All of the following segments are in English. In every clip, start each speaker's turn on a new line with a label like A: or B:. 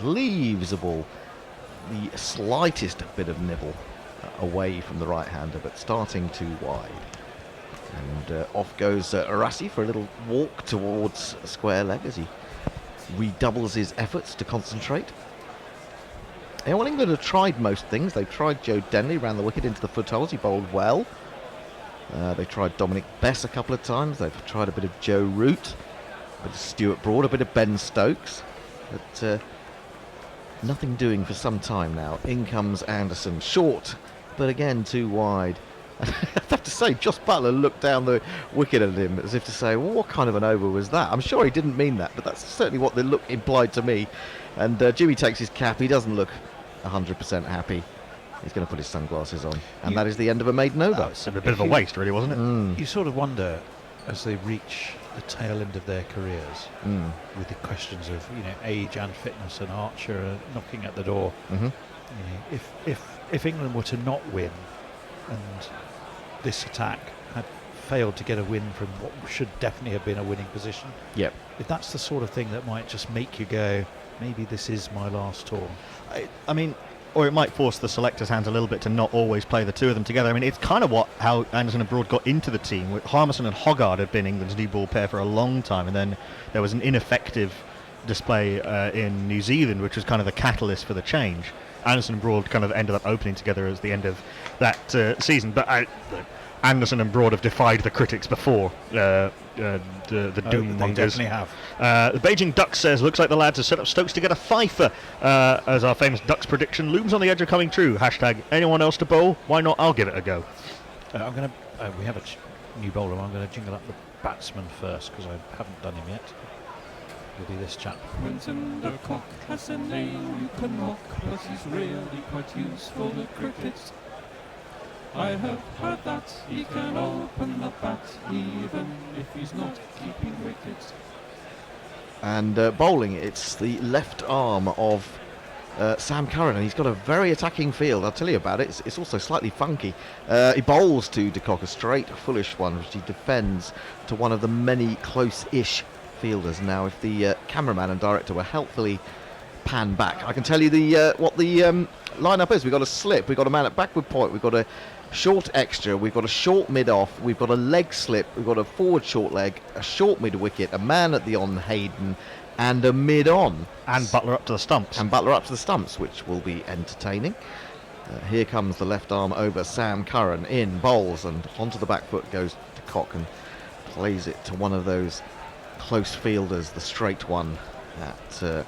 A: leaves the ball the slightest bit of nibble away from the right-hander, but starting too wide. And off goes Arasi for a little walk towards square leg as he redoubles his efforts to concentrate. And well, England have tried most things. They've tried Joe Denley, ran the wicket into the footholds, he bowled well. They tried Dominic Bess a couple of times. They've tried a bit of Joe Root, a bit of Stuart Broad, a bit of Ben Stokes, but nothing doing for some time now. In comes Anderson, short, but again too wide. I have to say, Joss Butler looked down the wicket at him as if to say, well, what kind of an over was that? I'm sure he didn't mean that, but that's certainly what the look implied to me. And Jimmy takes his cap. He doesn't look 100% happy. He's going to put his sunglasses on. And that is the end of a maiden over.
B: It's a bit of a waste, really, wasn't it?
C: You sort of wonder, as they reach the tail end of their careers, with the questions of age and fitness and Archer knocking at the door, if England were to not win and this attack had failed to get a win from what should definitely have been a winning position, if that's the sort of thing that might just make you go, maybe this is my last tour.
B: I mean, or it might force the selectors' hands a little bit to not always play the two of them together. I mean, it's kind of how Anderson and Broad got into the team. Harmison and Hoggard had been England's new ball pair for a long time, and then there was an ineffective display in New Zealand, which was kind of the catalyst for the change. Anderson and Broad kind of ended up opening together as the end of that season, but Anderson and Broad have defied the critics before. The doom mongers.
C: They definitely have.
B: The Beijing Ducks says, looks like the lads have set up Stokes to get a fifer, as our famous Ducks prediction looms on the edge of coming true. Hashtag anyone else to bowl? Why not? I'll give it a go.
C: We have a new bowler. I'm going to jingle up the batsman first because I haven't done him yet. It'll be this chap.
D: Quinton de Kock has a name you can mock, but he's really quite useful at cricket. I have heard that he can open the bat even if he's not keeping wickets. And
A: bowling, it's the left arm of Sam Curran, and he's got a very attacking field. I'll tell you about it. It's also slightly funky. He bowls to de Kock, a straight, foolish one, which he defends to one of the many close-ish fielders. Now, if the cameraman and director were helpfully pan back, I can tell you what the lineup is. We've got a slip, we've got a man at backward point, we've got a short extra, we've got a short mid-off, we've got a leg slip, we've got a forward short leg, a short mid-wicket, a man at the on Hayden, and a mid-on.
B: And Butler up to the stumps. Which
A: will be entertaining. Here comes the left arm over Sam Curran, in, bowls, and onto the back foot goes de Kock and plays it to one of those close fielders, the straight one at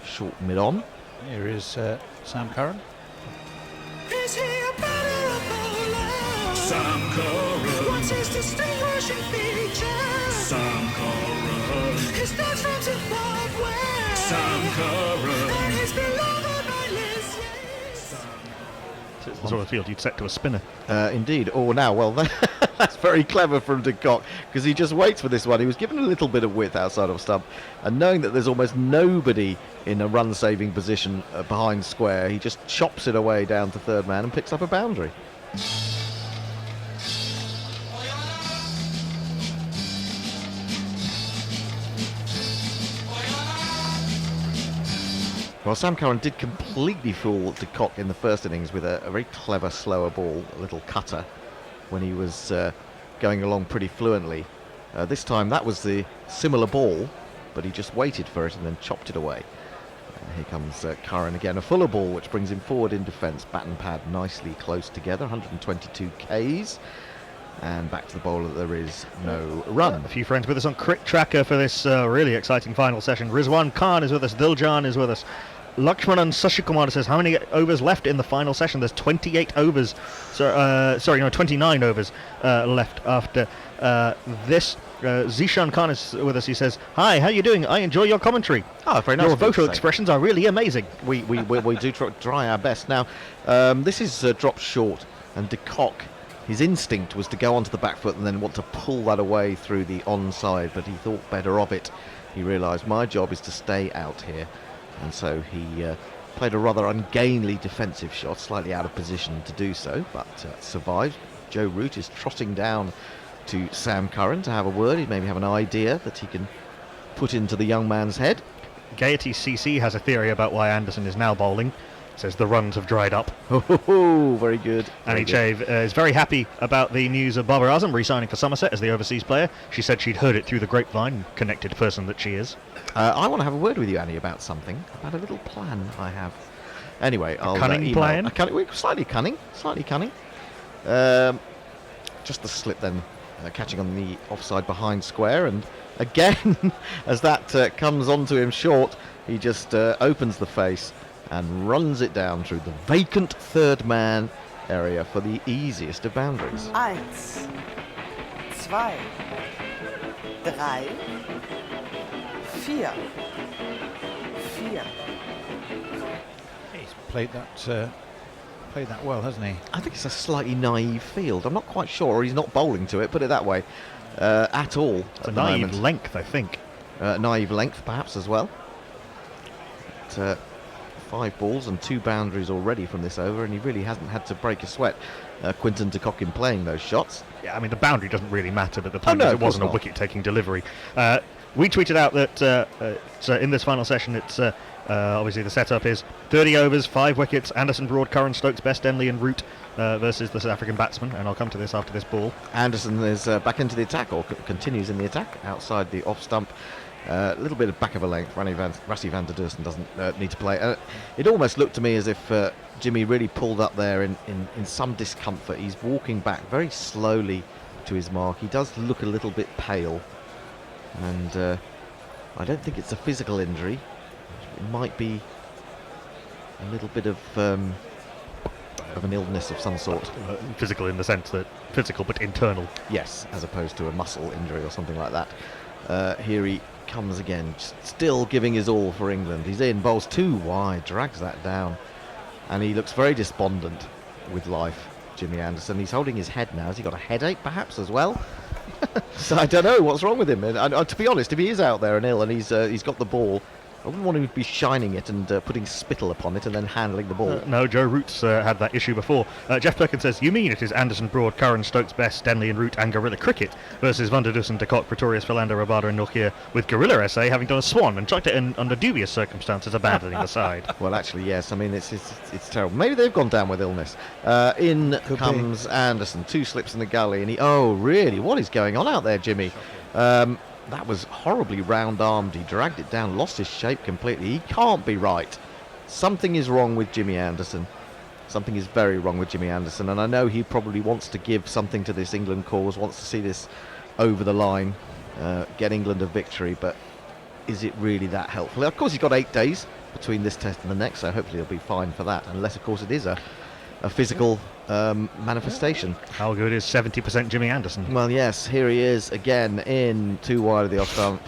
A: short mid-on.
C: Here is Sam Curran.
E: Is he a batter or bowler?
D: Sam Curran.
E: What's his distinguishing feature?
D: Sam Curran.
E: His dad's from Zimbabwe.
D: Sam Curran.
E: And he's below the my list.
B: It's the sort of field you'd set to a spinner.
A: Indeed. That's very clever from de Kock, because he just waits for this one. He was given a little bit of width outside of stump, and knowing that there's almost nobody in a run-saving position behind square, he just chops it away down to third man and picks up a boundary. Well, Sam Curran did completely fool de Kock in the first innings with a very clever slower ball, a little cutter, when he was going along pretty fluently. This time that was the similar ball, but he just waited for it and then chopped it away. Here comes Curran again, a fuller ball which brings him forward in defence. Bat and pad nicely close together, 122 Ks. And back to the bowler, there is no run.
B: A few friends with us on Crit Tracker for this really exciting final session. Rizwan Khan is with us, Diljan is with us. Lakshmanan Sashikumar says, how many overs left in the final session? There's 28 overs, 29 overs left after this. Zishan Khan is with us. He says, hi, how you doing? I enjoy your commentary.
A: Oh, very nice.
B: Your vocal expressions are really amazing.
A: We do try our best. Now, this is dropped short, and de Kock, his instinct was to go onto the back foot and then want to pull that away through the onside, but he thought better of it. He realised, my job is to stay out here. And so he played a rather ungainly defensive shot, slightly out of position to do so, but survived. Joe Root is trotting down to Sam Curran to have a word. He maybe have an idea that he can put into the young man's head.
B: Gaiety CC has a theory about why Anderson is now bowling. Says the runs have dried up.
A: Oh, very good.
B: Annie Chave is very happy about the news of Barbara Azam re-signing for Somerset as the overseas player. She said she'd heard it through the grapevine, connected person that she is.
A: I want to have a word with you, Annie, about something, about a little plan I have. Anyway, I'll
B: cunning
A: email.
B: plan?
A: Slightly cunning. Just the slip then, catching on the offside behind square, and again, as that comes onto him short, he just opens the face and runs it down through the vacant third man area for the easiest of boundaries.
F: 1, 2, 3, 4. 4.
C: He's played that well, hasn't he?
A: I think it's a slightly naive field. I'm not quite sure, or he's not bowling to it, put it that way, at all.
B: It's a
A: at the
B: naive
A: moment.
B: length, I think.
A: Naive length, perhaps, as well. But, 5 balls and 2 boundaries already from this over, and he really hasn't had to break a sweat. Quinton de Kock in playing those shots.
B: Yeah, I mean, the boundary doesn't really matter, but the point
A: no,
B: is
A: of
B: it wasn't a
A: course not.
B: wicket-taking delivery. We tweeted out that so in this final session, it's obviously the setup is 30 overs, 5 wickets, Anderson, Broad, Curran, Stokes, Best, Denley and Root versus the South African batsman, and I'll come to this after this ball.
A: Anderson is back into the attack, or continues in the attack, outside the off-stump. A little bit of back of a length. Rassie van der Dursten doesn't need to play. It almost looked to me as if Jimmy really pulled up there in some discomfort. He's walking back very slowly to his mark. He does look a little bit pale, and I don't think it's a physical injury. It might be a little bit of an illness of some sort.
B: Physical in the sense that physical but internal.
A: Yes, as opposed to a muscle injury or something like that. Here he comes again, still giving his all for England. He's in, bowls 2 wide, drags that down, and he looks very despondent with life, Jimmy Anderson. He's holding his head now. Has he got a headache perhaps as well? So I don't know what's wrong with him. And to be honest, if he is out there and ill and he's got the ball, I wouldn't want him to be shining it and putting spittle upon it and then handling the ball.
B: No, Joe Root's had that issue before. Jeff Perkins says, you mean it is Anderson, Broad, Curran, Stokes, Best, Denley and Root and Gorilla Cricket versus Van der Dussen, de Kock, Pretorius, Philander, Rabada and Nokia, with Gorilla SA having done a swan and chucked it in under dubious circumstances, abandoning the side.
A: Well, actually, yes. I mean, it's terrible. Maybe they've gone down with illness. In comes Anderson, 2 slips in the gully, and oh, really? What is going on out there, Jimmy? That was horribly round-armed. He dragged it down, lost his shape completely. He can't be right. Something is wrong with Jimmy Anderson. Something is very wrong with Jimmy Anderson, and I know he probably wants to give something to this England cause, wants to see this over the line, get England a victory, but is it really that helpful? Of course, he's got 8 days between this test and the next, so hopefully he'll be fine for that, unless, of course, it is a physical manifestation.
B: How good is 70% Jimmy Anderson?
A: Well, yes, here he is again in 2 wide of the off stump.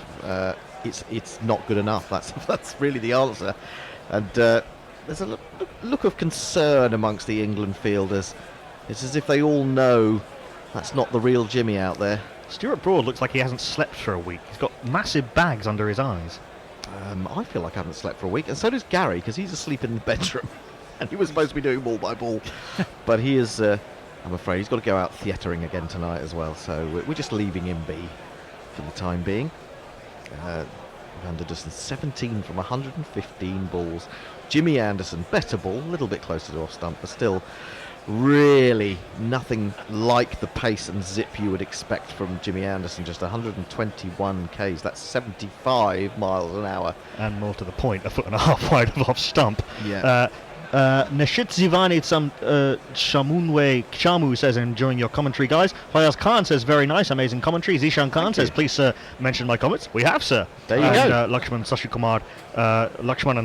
A: It's not good enough. That's really the answer. And there's a look of concern amongst the England fielders. It's as if they all know that's not the real Jimmy out there.
B: Stuart Broad looks like he hasn't slept for a week. He's got massive bags under his eyes.
A: I feel like I haven't slept for a week, and so does Gary, because he's asleep in the bedroom. And he was supposed to be doing ball by ball. But he is, I'm afraid, he's got to go out theatering again tonight as well. So we're just leaving him be for the time being. Van der Dussen, 17 from 115 balls. Jimmy Anderson, better ball, a little bit closer to off stump, but still really nothing like the pace and zip you would expect from Jimmy Anderson. Just 121 Ks, that's 75 miles an hour.
B: And more to the point, 1.5 wide of off stump.
A: Yeah.
B: Nashit Zivani Shamunwe Chamu says, enjoying your commentary, guys. Fayaz Khan says, very nice, amazing commentary. Zishan Khan says, please, sir, mention my comments. We have, sir.
A: There you go.
B: Lakshman and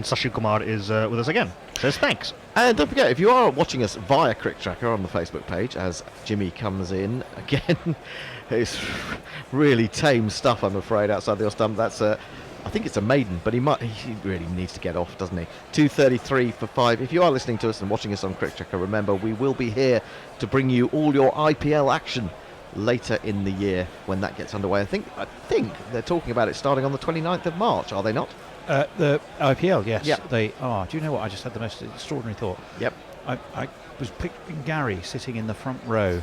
B: Sashi Kumar is with us again. Says thanks.
A: And don't forget, if you are watching us via Crick Tracker on the Facebook page, as Jimmy comes in again, it's really tame stuff, I'm afraid, outside the off stump. That's I think it's a maiden, but he really needs to get off, doesn't he? 2:33 for 5. If you are listening to us and watching us on Crick Tracker, remember we will be here to bring you all your IPL action later in the year when that gets underway. I think they're talking about it starting on the 29th of March, are they not?
C: The IPL, yes.
A: Yep.
C: They are. Do you know what? I just had the most extraordinary thought.
A: Yep.
C: I was picturing Gary sitting in the front row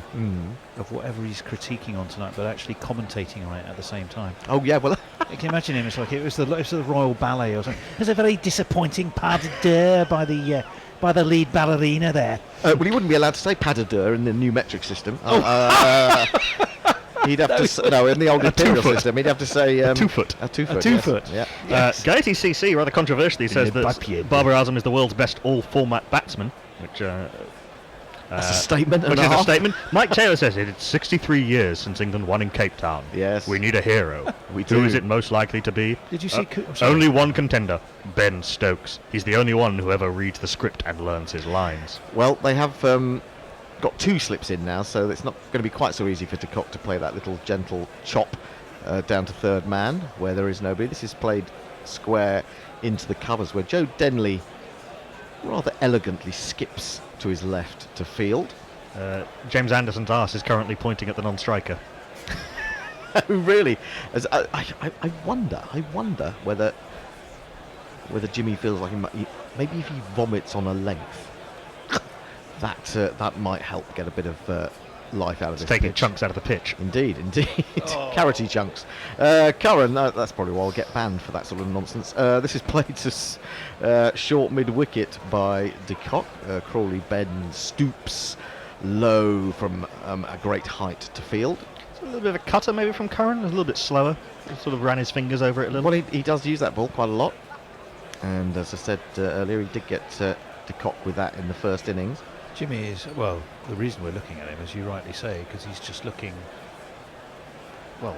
C: of whatever he's critiquing on tonight, but actually commentating on it at the same time.
A: Oh, yeah, well,
C: can you imagine him? It's like it was the Royal Ballet or something. It was a very disappointing pas de deux by the lead ballerina there.
A: Well, he wouldn't be allowed to say pas de deux in the new metric system. He'd have in the old imperial system, he'd have to say...
B: a 2 foot.
A: A 2 foot,
C: A 2 foot.
A: Yeah.
B: Gaety CC, rather controversially, says that Barbara Azam is the world's best all-format batsman, which...
A: That's a statement and
B: which
A: a
B: is a
A: half.
B: statement. Mike Taylor says it's 63 years since England won in Cape Town.
A: Yes.
B: We need a hero.
A: We
B: Who
A: do.
B: is it most likely to be?
C: Did you see? Sorry.
B: Only one contender, Ben Stokes. He's the only one who ever reads the script and learns his lines.
A: Well, they have got 2 slips in now, so it's not going to be quite so easy for de Kock to play that little gentle chop down to third man, where there is nobody. This is played square into the covers, where Joe Denley rather elegantly skips to his left to field.
B: James Anderson's arse is currently pointing at the non-striker.
A: Really? I wonder whether Jimmy feels like maybe if he vomits on a length, that might help get a bit of life out of this
B: Taking
A: pitch.
B: chunks out of the pitch.
A: Indeed. Carroty chunks. Curran, that's probably why I'll get banned for that sort of nonsense. This is played to short mid-wicket by de Kock. Crawley bends, stoops low from a great height to field.
B: It's a little bit of a cutter maybe from Curran, a little bit slower. He sort of ran his fingers over it a little.
A: Well, he does use that ball quite a lot. And as I said earlier, he did get de Kock with that in the first innings.
C: Jimmy is, well, the reason we're looking at him, as you rightly say, because he's just looking, well,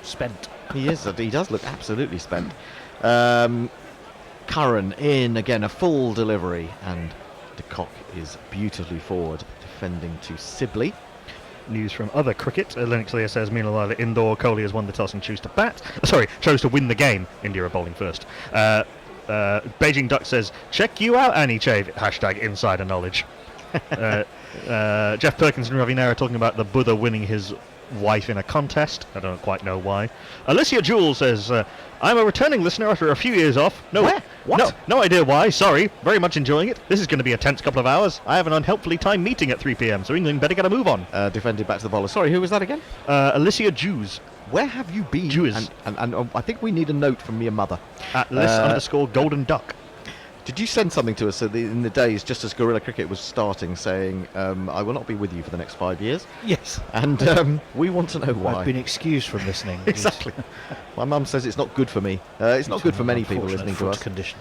C: spent.
A: He is. He does look absolutely spent. Curran in again, a full delivery, and de Kock is beautifully forward, defending to Sibley.
B: News from other cricket. Lennox Lear says, meanwhile, indoor, Kohli has won the toss and chose to win the game. India are bowling first. Beijing Duck says, check you out, Annie Chave. # insider knowledge. Jeff Perkins and Ravi Nera talking about the Buddha winning his wife in a contest. I don't quite know why. Alicia Jewell says, I'm a returning listener after a few years off. No,
A: Where? What?
B: No idea why. Sorry. Very much enjoying it. This is going to be a tense couple of hours. I have an unhelpfully timed meeting at 3 p.m, so England better get a move on.
A: Defended back to the bowler. Sorry, who was that again?
B: Alicia Jews.
A: Where have you been?
B: Jews.
A: And I think we need a note from your mother.
B: At _golden duck.
A: Did you send something to us in the days just as guerrilla cricket was starting, saying, I will not be with you for the next 5 years?
C: Yes.
A: And we want to know why.
C: I've been excused from listening.
A: Exactly. My mum says it's not good for me. It's not good for many people listening to us.
C: Condition.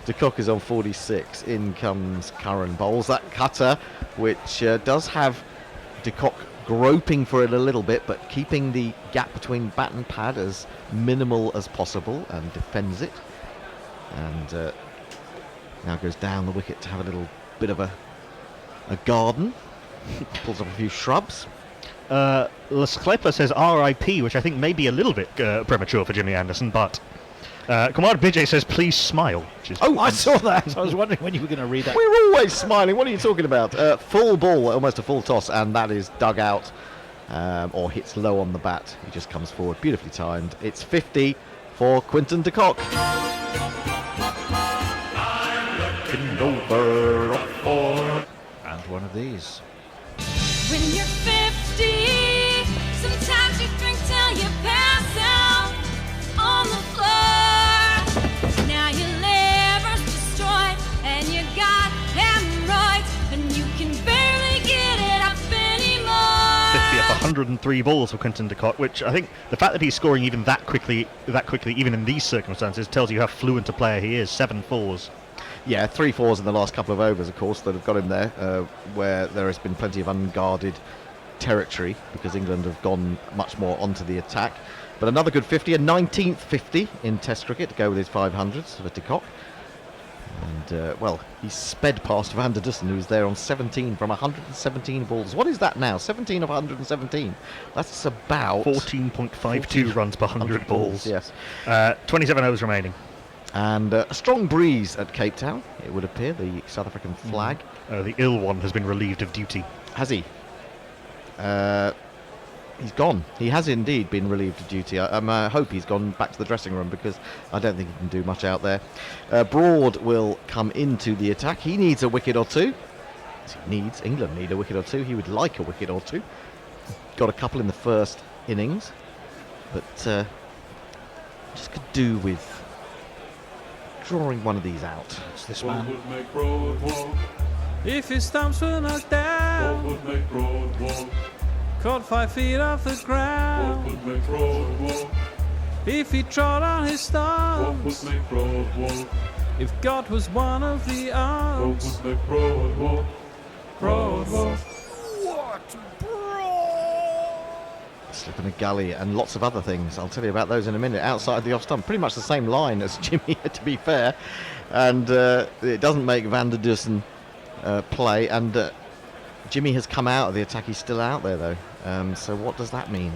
A: De Kock is on 46. In comes Curran. Bowls that cutter, which does have de Kock groping for it a little bit, but keeping the gap between bat and pad as minimal as possible, and defends it. And now goes down the wicket to have a little bit of a garden. Pulls up a few shrubs.
B: Lasclepa says RIP, which I think may be a little bit premature for Jimmy Anderson, but Kumar Bijay says please smile. Which is
C: I saw that. I was wondering when you were going to read that.
A: We're always smiling. What are you talking about? Full ball, almost a full toss, and that is dug out or hits low on the bat. He just comes forward, beautifully timed. It's 50 for Quinton de Kock. Over
C: And one of these.
E: When you're 50, sometimes you drink till you pass out on the floor. Now your liver's destroyed and you got hemorrhoids and you can barely get it up anymore.
B: 50 off 103 balls for Quinton de Kock, which I think the fact that he's scoring even that quickly, even in these circumstances, tells you how fluent a player he is. 7 fours.
A: Yeah, 3 fours in the last couple of overs, of course, that have got him there, where there has been plenty of unguarded territory because England have gone much more onto the attack. But another good 50, a 19th 50 in Test cricket to go with his 500s for de Kock. And, well, he's sped past Van der Dussen, who's there on 17 from 117 balls. What is that now? 17 of 117. That's about
B: 14.52 runs per 100 balls.
A: Yes.
B: 27 overs remaining.
A: And a strong breeze at Cape Town, it would appear, the South African flag.
B: The ill one has been relieved of duty.
A: Has he? He's gone. He has indeed been relieved of duty. I hope he's gone back to the dressing room because I don't think he can do much out there. Broad will come into the attack. He needs a wicket or two. England need a wicket or two. He would like a wicket or two. Got a couple in the first innings. But just could do with drawing one of these out.
C: It's this
D: What
C: man.
D: would make Broad walk? If his stumps were knocked down. What would make Broad walk? Caught 5 feet off the ground. What would make Broad walk? If he trod on his stumps. What would make Broad walk? If God was one of the arms. What would make Broad walk? Broad walk.
A: Slip in a gully and lots of other things. I'll tell you about those in a minute. Outside the off stump, pretty much the same line as Jimmy, to be fair. And it doesn't make Van der Dussen play. And Jimmy has come out of the attack. He's still out there, though. So what does that mean?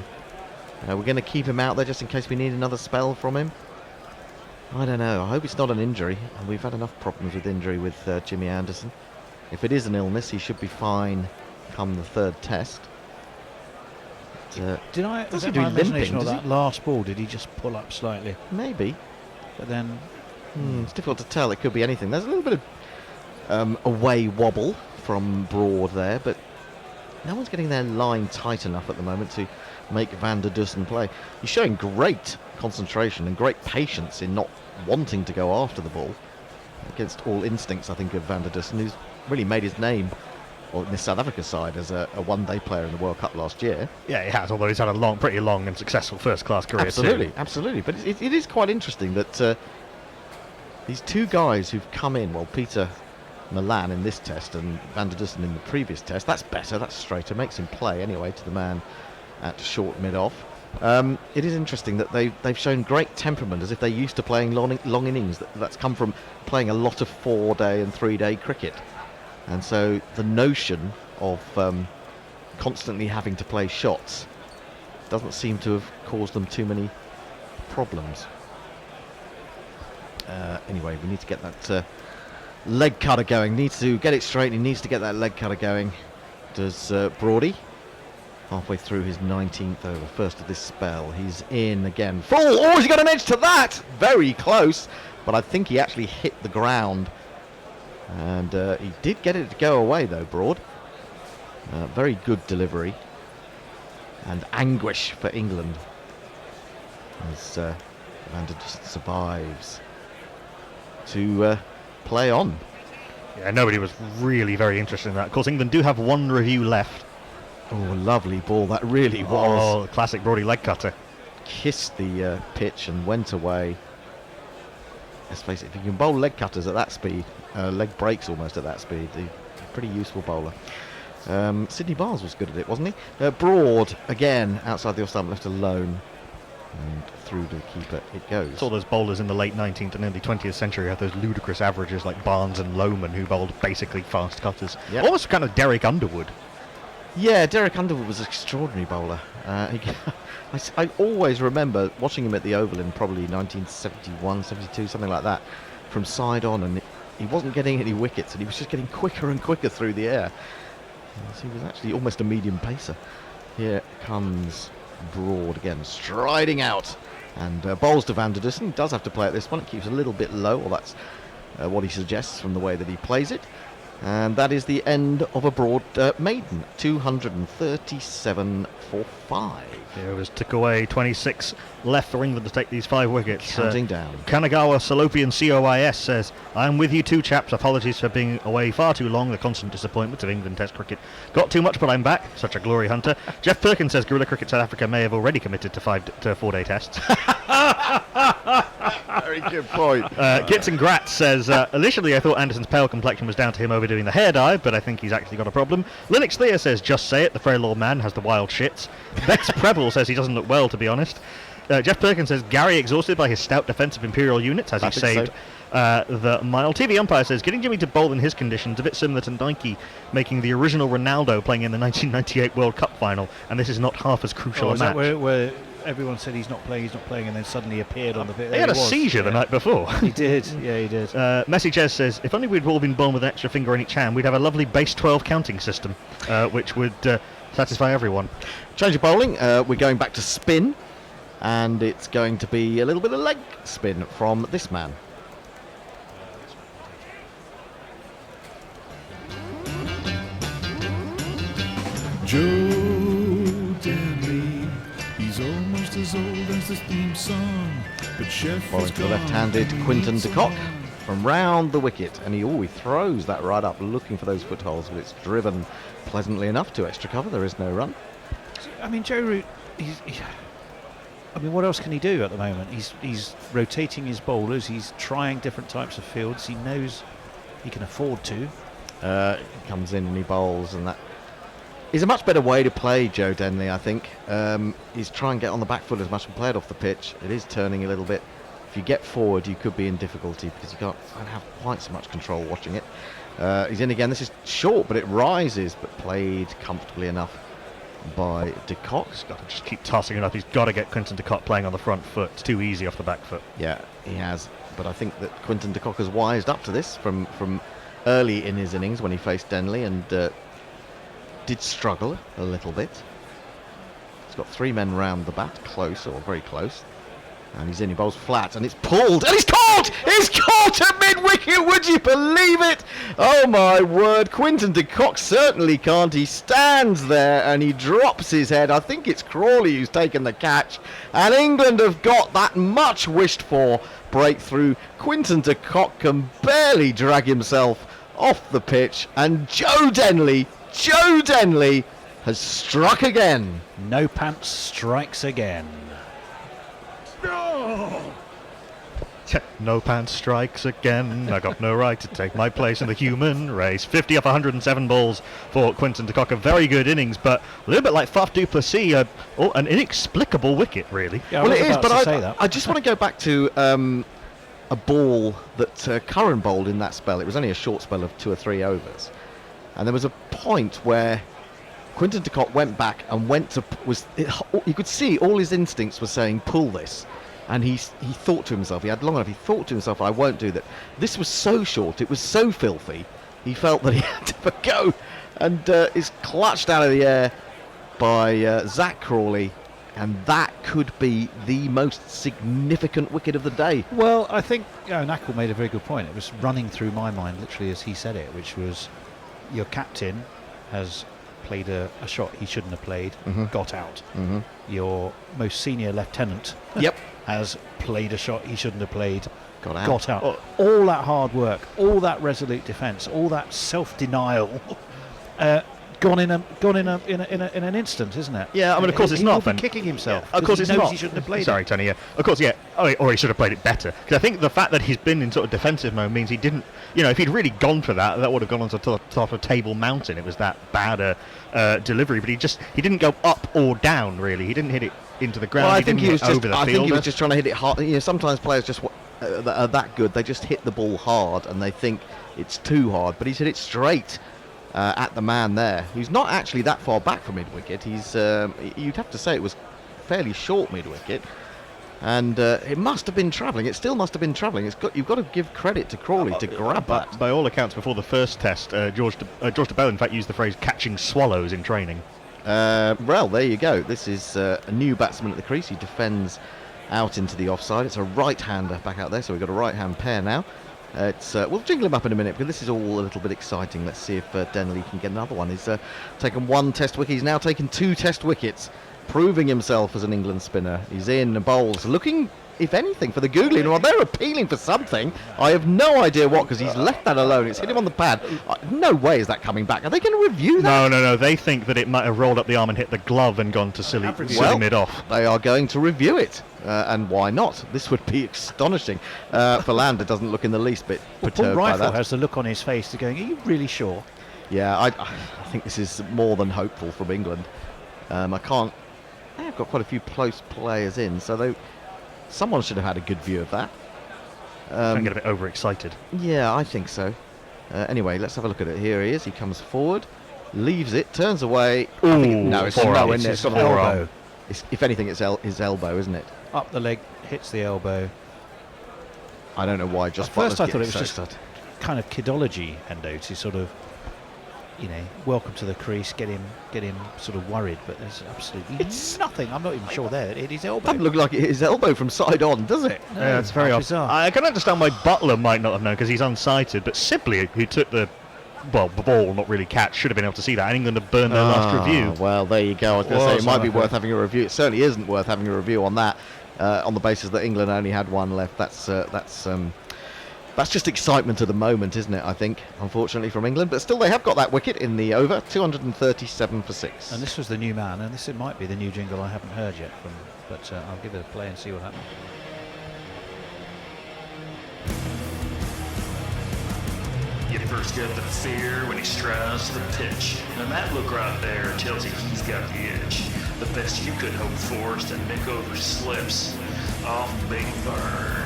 A: We're going to keep him out there just in case we need another spell from him. I don't know. I hope it's not an injury. And we've had enough problems with injury with Jimmy Anderson. If it is an illness, he should be fine come the third test.
C: Did I?
A: does
C: Was
A: he
C: that
A: do
C: my imagination
A: limping,
C: or
A: does he?
C: that last ball? Did he just pull up slightly?
A: Maybe.
C: But then
A: It's difficult to tell. It could be anything. There's a little bit of away wobble from Broad there, but no one's getting their line tight enough at the moment to make Van der Dussen play. He's showing great concentration and great patience in not wanting to go after the ball, against all instincts, I think, of Van der Dussen, who's really made his name in the South Africa side as a one-day player in the World Cup last year.
B: Yeah, he has, although he's had a pretty long and successful first-class career
A: Absolutely,
B: too.
A: absolutely. But it is quite interesting that these two guys who've come in, well, Peter Milan in this test and Van der Dussen in the previous test, that's better, that's straighter, makes him play anyway to the man at short mid-off. It is interesting that they've shown great temperament, as if they're used to playing long innings. That's come from playing a lot of 4-day and 3-day cricket. And so the notion of constantly having to play shots doesn't seem to have caused them too many problems. Anyway, we need to get that leg cutter going. Needs to get it straight. He needs to get that leg cutter going. Does Brody? Halfway through his 19th over, first of this spell. He's in again. Full! Oh, he got an edge to that! Very close. But I think he actually hit the ground. And he did get it to go away, though, Broad. Very good delivery. And anguish for England as Van der Dussen survives to play on.
B: Yeah, nobody was really very interested in that. Of course, England do have one review left.
A: Oh, lovely ball. That really was.
B: Oh, classic Brody leg cutter.
A: Kissed the pitch and went away. Let's face it, if you can bowl leg cutters at that speed, leg breaks almost at that speed, he's a pretty useful bowler. Sidney Bars was good at it, wasn't he? Broad, again, outside the off stump, left alone. And through to the keeper it goes.
B: All those bowlers in the late 19th and early 20th century had those ludicrous averages like Barnes and Lohman, who bowled basically fast cutters.
A: Yep.
B: Almost kind of Derek Underwood.
A: Yeah, Derek Underwood was an extraordinary bowler. I always remember watching him at the Oval in probably 1971, 72, something like that, from side on, and he wasn't getting any wickets, and he was just getting quicker and quicker through the air. So he was actually almost a medium pacer. Here comes Broad again, striding out, and bowls to Van der Dussen. He does have to play at this one. It keeps a little bit low, or that's what he suggests from the way that he plays it. And that is the end of a Broad maiden, 237 for 5.
B: It was took away 26 left for England to take these 5 wickets.
A: Counting down.
B: Kanagawa Salopian COIS says, I'm with you too, chaps. Apologies for being away far too long. The constant disappointment of England Test cricket. Got too much, but I'm back. Such a glory hunter. Jeff Perkins says Guerrilla Cricket South Africa may have already committed to 4-day tests.
A: Very good point.
B: Gits and Gratz says, initially I thought Anderson's pale complexion was down to him overdoing the hair dye, but I think he's actually got a problem. Linux Thea says, just say it, the frail old man has the wild shits. Vex Preble says he doesn't look well, to be honest. Jeff Perkins says, Gary exhausted by his stout defensive imperial units as he saved the mile. TV Umpire says, getting Jimmy to bowl in his conditions a bit similar to Nike making the original Ronaldo playing in the 1998 World Cup final, and this is not half as crucial a
C: is
B: match.
C: that where everyone said he's not playing, and then suddenly appeared on the pitch?
B: He had a seizure the night before.
C: He did, yeah, he did.
B: Messi Jez says, if only we'd all been born with an extra finger in each hand, we'd have a lovely base 12 counting system, which would satisfy everyone.
A: Change of bowling. We're going back to spin, and it's going to be a little bit of leg spin from this man.
G: Joe Denley, he's almost as old
D: is the theme song. But Chef
A: Bowling
D: is
A: for the
D: gone,
A: left-handed
D: and he
A: Quinton
D: needs
A: de Kock
D: someone.
A: from round the wicket, and he throws that right up, looking for those footholds, but it's driven pleasantly enough to extra cover. There is no run.
C: I mean, Joe Root, I mean, what else can he do at the moment? He's rotating his bowlers. He's trying different types of fields. He knows he can afford to.
A: He comes in and he bowls, and that is a much better way to play Joe Denley, I think. He's trying to get on the back foot as much and play it off the pitch. It is turning a little bit. If you get forward, you could be in difficulty because you don't have quite so much control watching it. He's in again. This is short, but it rises, but played comfortably enough by de Kock.
B: He's got to just keep tossing it up. He's got to get Quinton de Kock playing on the front foot. It's too easy off the back foot.
A: Yeah, he has. But I think that Quinton de Kock has wised up to this from early in his innings when he faced Denley and did struggle a little bit. He's got 3 men round the bat, close or very close. And he's in, he bowls flat, and it's pulled, and he's caught! He's caught at mid-wicket, would you believe it? Oh my word, Quinton de Kock certainly can't. He stands there and he drops his head. I think it's Crawley who's taken the catch, and England have got that much wished for breakthrough. Quinton de Kock can barely drag himself off the pitch, and Joe Denley has struck again.
C: No Pants strikes again.
B: No Pants strikes again. I got no right to take my place in the human race. 50 off 107 balls for Quinton de Kock. A very good innings, but a little bit like Faf du Plessis, an inexplicable wicket, really.
C: Yeah,
A: Well, it is, but
C: I
A: I just want to go back to a ball that Curran bowled in that spell. It was only a short spell of 2 or 3 overs, and there was a point where Quinton de Kock went back and you could see all his instincts were saying pull this, and he thought to himself, he had long enough, he thought to himself, I won't do that. This was so short, it was so filthy, he felt that he had to have a go, and is clutched out of the air by Zach Crawley, and that could be the most significant wicket of the day.
C: Well, I think Knackle made a very good point. It was running through my mind literally as he said it, which was your captain has played a shot he shouldn't have played, got out. Your most senior lieutenant
A: Yep.
C: has played a shot he shouldn't have played,
A: Got out.
C: All that hard work, all that resolute defence, all that self-denial, gone in an instant, isn't it?
B: Yeah, I mean, of course, it's
C: He
B: not
C: will be
B: fun.
C: kicking himself.
B: Of course,
C: because
B: it's
C: he knows
B: not.
C: he shouldn't have played.
B: Sorry, Tony. Yeah, of course, yeah. Or he should have played it better. Because I think the fact that he's been in sort of defensive mode means he didn't. If he'd really gone for that, that would have gone onto the top of Table Mountain. It was that bad delivery, but he didn't go up or down. Really, he didn't hit it into the ground.
A: Well, I
B: he
A: think
B: didn't
A: he was
B: hit
A: just.
B: over the
A: I think he
B: fielder.
A: was just trying to hit it hard. Sometimes players just that are that good. They just hit the ball hard, and they think it's too hard. But he's hit it straight at the man there, who's not actually that far back from mid-wicket. He's. You'd have to say it was fairly short mid-wicket, and it must have been travelling. It still must have been travelling. You've got to give credit to Crawley to grab that.
B: By all accounts, before the first test, George de Bell, in fact, used the phrase "catching swallows" in training.
A: Well, there you go. This is a new batsman at the crease. He defends out into the offside. It's a right-hander back out there, so we've got a right-hand pair now. We'll jingle him up in a minute because this is all a little bit exciting. Let's see if Denley can get another one. He's taken 1 test wicket. He's now taken 2 test wickets, proving himself as an England spinner. He's in, bowls, looking, if anything, for the googly. Well, they're appealing for something. I have no idea what, because he's left that alone. It's hit him on the pad. No way is that coming back. Are they going to review that?
B: No. They think that it might have rolled up the arm and hit the glove and gone to silly mid-off.
A: They are going to review it. And why not? This would be astonishing. Philander doesn't look in the least bit perturbed
C: Paul
A: by
C: Rifle
A: that.
C: has the look on his face to going, are you really sure?
A: Yeah, I think this is more than hopeful from England. They've got quite a few close players in, so someone should have had a good view of that.
B: Trying to get a bit overexcited.
A: Yeah, I think so. Anyway, let's have a look at it. Here he is. He comes forward, leaves it, turns away. No, it's
B: forearm.
A: no, isn't it?
C: It's
A: It's
C: his elbow.
A: if anything, it's his elbow, isn't it?
C: Up the leg, hits the elbow.
A: I don't know why. Just
C: At first I thought it was
A: so
C: just
A: sad.
C: kind of kidology, Hendo, to sort of, welcome to the crease, get him sort of worried, but there's absolutely nothing. I'm not even sure there. It is elbow.
A: Doesn't look like it hit his elbow from side on, does it?
C: No,
B: Yeah, it's very
C: how
B: odd.
C: bizarre.
B: I can understand why Butler might not have known because he's unsighted, but Sibley, who took the ball, not really catch, should have been able to see that. And England have burned their last review.
A: Well, there you go. I was going to say
C: Well,
A: it might be
C: okay.
A: worth having a review. It certainly isn't worth having a review on that. on the basis that England only had one left. That's just excitement at the moment, isn't it, I think, unfortunately, from England. But still, they have got that wicket in the over, 237 for 6.
C: And this was the new man, and this it might be the new jingle I haven't heard yet, but I'll give it a play and see what happens.
G: You first get the fear when he strides to the pitch. And that look right there tells you he's got the itch. The best you could hope for is to nick over slips off Big Vern.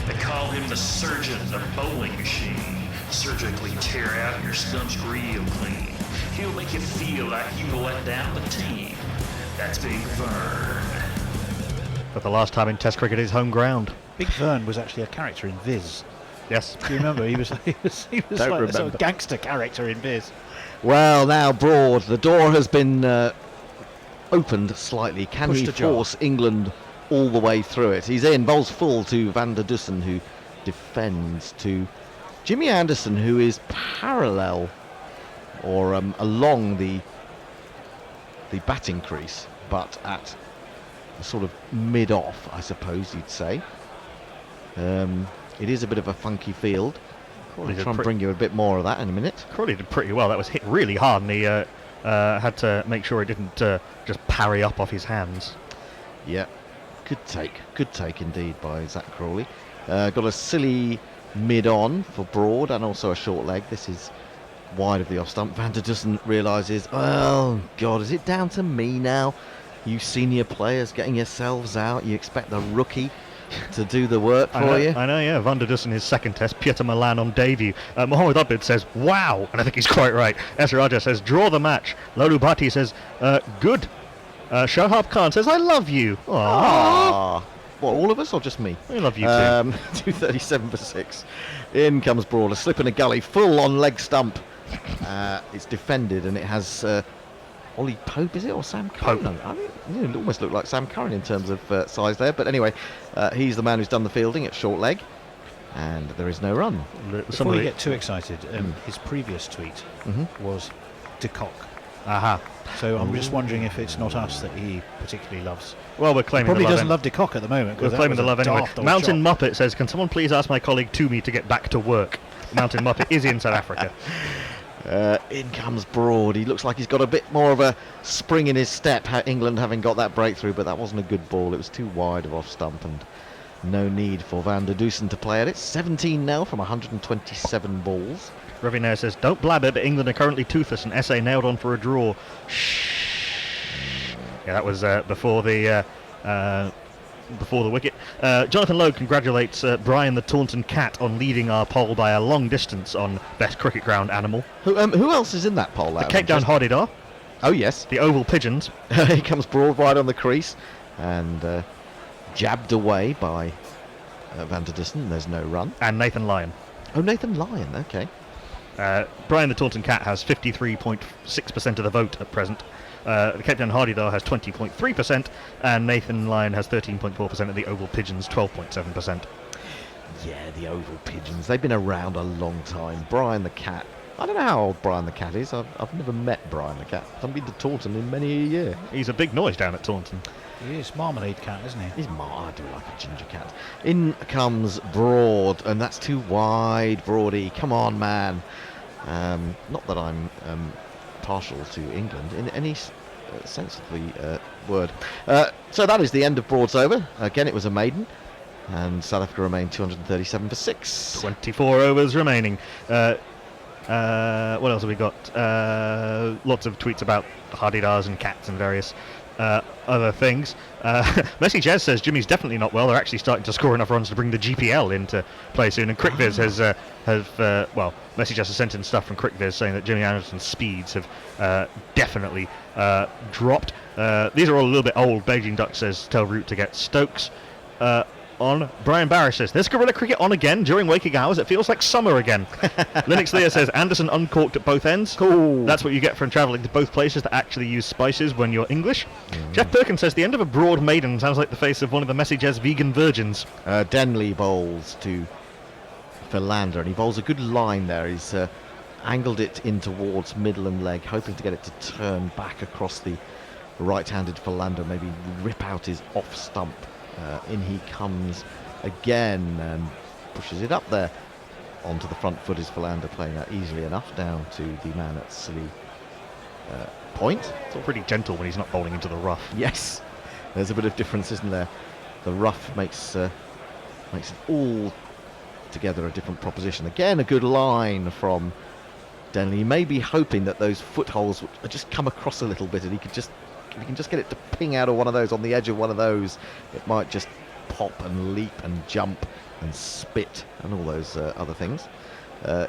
G: They call him the surgeon, the bowling machine. Surgically tear out your stumps real clean. He'll make you feel like you let down the team. That's Big Vern.
B: For the last time in Test cricket, his home ground.
C: Big Vern was actually a character in Viz.
B: Yes.
C: Do you remember? He was like a sort of gangster character in Viz.
A: Well, now Broad, the door has been opened slightly. Can he force England all the way through it? He's in, bowls full to Van der Dussen, who defends to Jimmy Anderson, who is parallel or along the batting crease, but at a sort of mid-off, I suppose you'd say. It is a bit of a funky field. I'll try and bring you a bit more of that in a minute.
B: Crawley did pretty well. That was hit really hard, and he had to make sure he didn't just parry up off his hands.
A: Yeah, good take indeed by Zach Crawley. Got a silly mid-on for Broad and also a short leg. This is wide of the off stump. Van der Dussen realises, oh God, is it down to me now? You senior players getting yourselves out. You expect the rookie to do the work for you?
B: I know, yeah. Van der Dussen, his second test. Pieter Malan on debut. Mohammad Abid says, wow, and I think he's quite right. Esra Raja says, draw the match. Lolu Bhatti says, good. Shahab Khan says, I love you. Aww.
A: What, all of us or just me?
B: We love you too.
A: 237 for 6. In comes Broad, a slip in a gully, full on leg stump. It's defended and it has Ollie Pope, is it, or Sam Curran?
B: Pope.
A: I mean, it almost looked like Sam Curran in terms of size there. But anyway, he's the man who's done the fielding at short leg. And there is no run.
C: Before you get too excited, his previous tweet was de Kock.
B: Aha.
C: So I'm just wondering if it's not us that he particularly loves.
B: Well, we're claiming
C: probably
B: the love.
C: Doesn't love de Kock at the moment.
B: We're claiming the love anyway. Mountain Muppet says, can someone please ask my colleague Toomey to get back to work? Mountain Muppet is in South Africa.
A: In comes Broad. He looks like he's got a bit more of a spring in his step, England having got that breakthrough, but that wasn't a good ball. It was too wide of off stump and no need for Van der Dussen to play at it. 17 now from 127 balls.
B: Ravi Nair says, don't blabber, but England are currently toothless and SA nailed on for a draw. Shh. Yeah, that was before the wicket. Jonathan Lowe congratulates Brian the Taunton Cat on leading our poll by a long distance on best cricket ground animal.
A: Who else is in that poll?
B: The Cape Town Hodidar.
A: Oh yes.
B: The Oval Pigeons.
A: Here comes Broad right on the crease and jabbed away by Van der Dussen. There's no run.
B: And Nathan Lyon.
A: Oh, Nathan Lyon, okay.
B: Brian the Taunton Cat has 53.6% of the vote at present. The Cape Town Hodidar has 20.3%, and Nathan Lyon has 13.4%, and the Oval Pigeons 12.7%.
A: Yeah, the Oval Pigeons. They've been around a long time. Brian the Cat. I don't know how old Brian the Cat is. I've never met Brian the Cat. I haven't been to Taunton in many a year.
B: He's a big noise down at Taunton.
C: He is Marmalade Cat, isn't he?
A: I do like a ginger cat. In comes Broad, and that's too wide, Broady. Come on, man. Not that I'm partial to England in any sense of the word. So that is the end of Broad's over. Again, it was a maiden, and South Africa remained 237 for 6.
B: 24 overs remaining. What else have we got? Lots of tweets about Hadidars and cats and various other things. Messi Jez says Jimmy's definitely not well. They're actually starting to score enough runs to bring the GPL into play soon. And CricViz has Messi Jez has sent in stuff from CricViz saying that Jimmy Anderson's speeds have definitely dropped. These are all a little bit old. Beijing Duck says tell Root to get Stokes on. Brian Barris says there's guerrilla cricket on again during waking hours. It feels like summer again. Linux Lear says Anderson uncorked at both ends.
A: Cool.
B: That's what you get from travelling to both places that actually use spices when you're English. Jeff Perkins says the end of a Broad maiden sounds like the face of one of the messages vegan virgins.
A: Denley bowls to Philander, and he bowls a good line there. He's angled it in towards middle and leg, hoping to get it to turn back across the right-handed Philander, maybe rip out his off stump In he comes again and pushes it up there. Onto the front foot is Philander, playing that easily enough down to the man at silly point.
B: It's all pretty gentle when he's not bowling into the rough.
A: Yes, there's a bit of difference, isn't there? The rough makes it all together a different proposition. Again, a good line from Denley. Maybe hoping that those footholes would just come across a little bit, and if he can just get it to ping out of one of those, on the edge of one of those, it might just pop and leap and jump and spit and all those other things.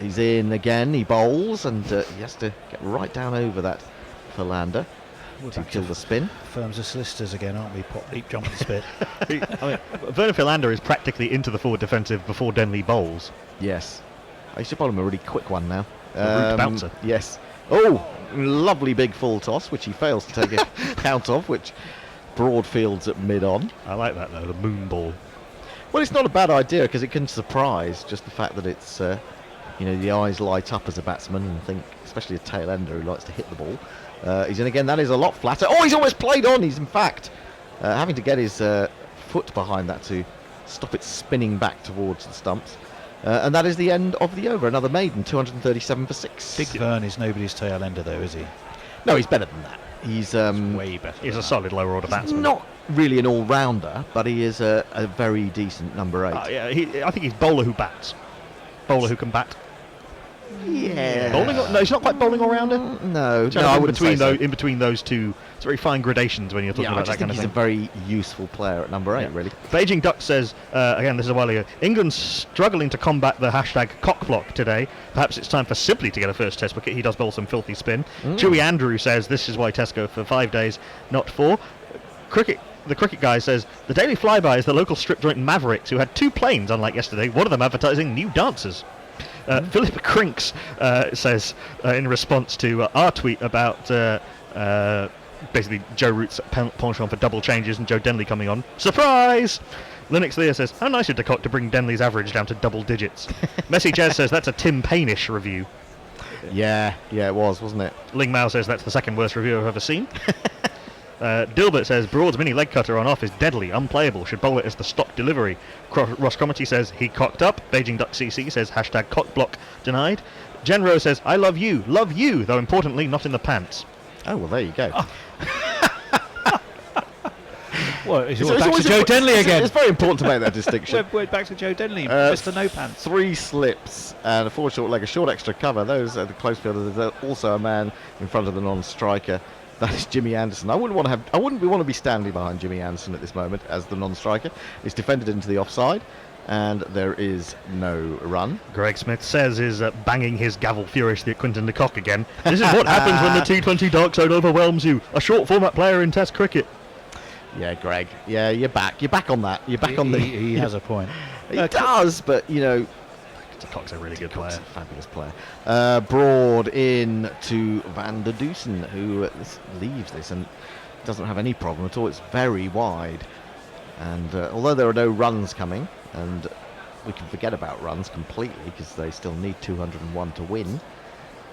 A: He's in again, he bowls, and he has to get right down over that Philander to kill the spin.
C: Firms of solicitors again, aren't we? Pop, leap, jump and spit.
B: Vernon Philander is practically into the forward defensive before Denley bowls.
A: Yes. I should bowl him a really quick one now.
B: Root bouncer.
A: Yes. Oh, lovely big full toss, which he fails to take account of, which Broadfield's at mid-on.
B: I like that though, the moon ball.
A: Well, it's not a bad idea because it can surprise, just the fact that it's, the eyes light up as a batsman and think, especially a tail ender who likes to hit the ball. He's in again, that is a lot flatter. Oh, he's almost played on. He's in fact having to get his foot behind that to stop it spinning back towards the stumps. And that is the end of the over. Another maiden, 237 for 6.
C: Big Vern is nobody's tail ender though, is he?
A: No, he's better than that. He's
C: way better.
B: He's a solid lower order batsman.
A: not really an all-rounder, but he is a very decent number 8.
B: I think he's bowler who bats. Bowler who can bat.
A: Yeah.
B: Bowling? No, he's not quite bowling all-rounder.
A: No,
B: I
A: wouldn't say so.
B: In between those two, it's very fine gradations when you're talking about that kind of
A: he's
B: thing.
A: a very useful player at number 8, really.
B: Beijing Duck says, again, this is a while ago, England's struggling to combat the hashtag cockblock today. Perhaps it's time for Sibley to get a first test wicket. He does bowl some filthy spin. Chewy Andrew says, this is why Test go for 5 days, not 4. The cricket guy says, the Daily Flyby is the local strip joint Mavericks, who had 2 planes, unlike yesterday, one of them advertising new dancers. Philip Crinks says, in response to our tweet about basically Joe Root's penchant for double changes and Joe Denley coming on, surprise! Linux Lear says, how nice of De Kock to bring Denley's average down to double digits. Messi Jez says, that's a Tim Payne-ish review.
A: Yeah, it was, wasn't it?
B: Ling Mao says, that's the second worst review I've ever seen. Dilbert says, Broad's mini leg cutter on off is deadly, unplayable, should bowl it as the stock delivery. Ross Cromarty says, he cocked up. Beijing Duck CC says, hashtag cockblock denied. Genro says, I love you, though importantly not in the pants.
A: Oh, well, there you go.
C: Well, it's back to Joe Denley again.
A: It's very important to make that distinction.
C: We're back to Joe Denley, Mr. No Pants.
A: 3 slips and a 4 short leg, a short extra cover. Those are the close fielders. There's also a man in front of the non-striker. That is Jimmy Anderson. I wouldn't want to be standing behind Jimmy Anderson at this moment as the non-striker. It's defended into the offside, and there is no run.
B: Greg Smith says is banging his gavel furiously at Quinton de Kock again. This is what happens when the T20 dark side overwhelms you. A short format player in Test cricket.
A: Yeah, Greg. Yeah, you're back. You're back on that. You're back on the.
C: He has a point.
A: He does, but
B: De Kock's a really good player.
A: A fabulous player. Broad in to Van der Dusen, who leaves this and doesn't have any problem at all. It's very wide. And although there are no runs coming, and we can forget about runs completely because they still need 201 to win.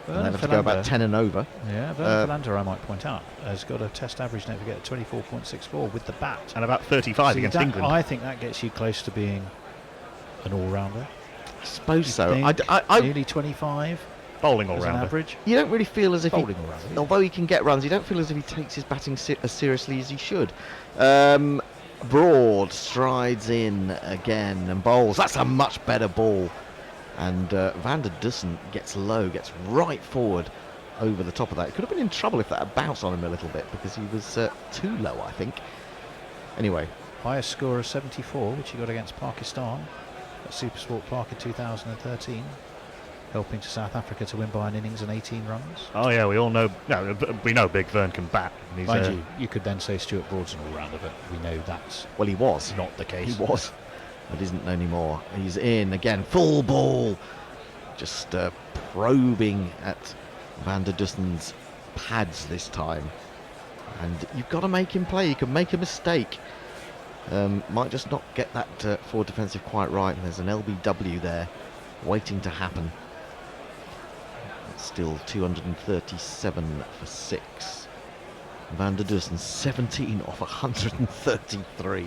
A: And they have to go about 10 and over.
C: Yeah, Vernon Philander, I might point out, has got a Test average, don't forget, 24.64 with the bat.
B: And about 35 against England.
C: I think that gets you close to being an all-rounder.
A: I suppose so.
C: Nearly 25.
B: Bowling all-rounder.
C: Average.
A: You don't really feel as if
C: Bowling all-rounder.
A: although he can get runs, you don't feel as if he takes his batting as seriously as he should. Broad strides in again and bowls. That's a much better ball. And Van der Dusen gets low, gets right forward over the top of that. He could have been in trouble if that had bounced on him a little bit because he was too low, I think. Anyway.
C: Highest score of 74, which he got against Pakistan at Supersport Park in 2013. Helping to South Africa to win by an innings and 18 runs.
B: Oh yeah, we all know. No, we know Big Vern can bat.
C: Mind you could then say Stuart Broad's an all-rounder, but we know that's
A: he was
C: not the case.
A: He was, but isn't anymore. He's in again, full ball, just probing at Van der Dusen's pads this time. And you've got to make him play. He can make a mistake. Might just not get that forward defensive quite right. And there's an LBW there waiting to happen. Still 237 for 6. Van der Dusen 17 off 133.